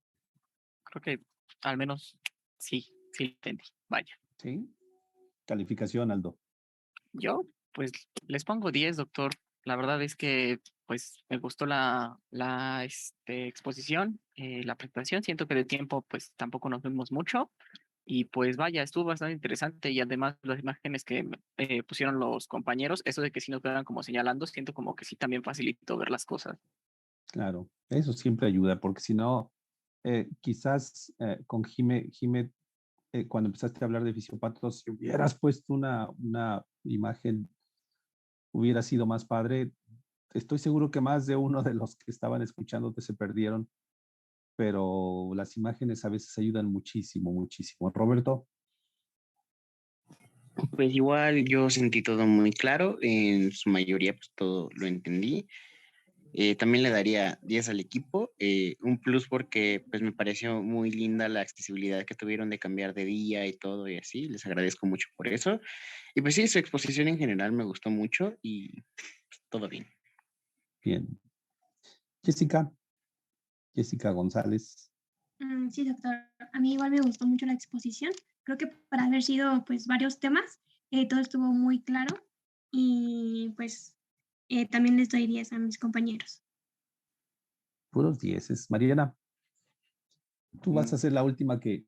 Creo que al menos sí entendí. Vaya. Sí. Calificación, Aldo. Yo, pues les pongo 10, doctor. La verdad es que, pues, me gustó la exposición, la presentación. Siento que de tiempo, pues, tampoco nos vimos mucho. Y pues vaya, estuvo bastante interesante y además las imágenes que pusieron los compañeros, eso de que sí nos quedan como señalando, siento como que sí también facilitó ver las cosas. Claro, eso siempre ayuda, porque si no, quizás con Jime, cuando empezaste a hablar de fisiopatos, si hubieras puesto una imagen, hubiera sido más padre. Estoy seguro que más de uno de los que estaban escuchándote se perdieron, pero las imágenes a veces ayudan muchísimo, muchísimo. Roberto. Pues igual yo sentí todo muy claro, en su mayoría pues todo lo entendí. También le daría 10 al equipo, un plus porque pues me pareció muy linda la accesibilidad que tuvieron de cambiar de día y todo y así, les agradezco mucho por eso. Y pues sí, su exposición en general me gustó mucho y pues, todo bien. Bien. Jessica González. Sí, doctor. A mí igual me gustó mucho la exposición. Creo que para haber sido pues varios temas, todo estuvo muy claro y pues también les doy 10 a mis compañeros. Puros 10. Mariana, tú vas a ser la última que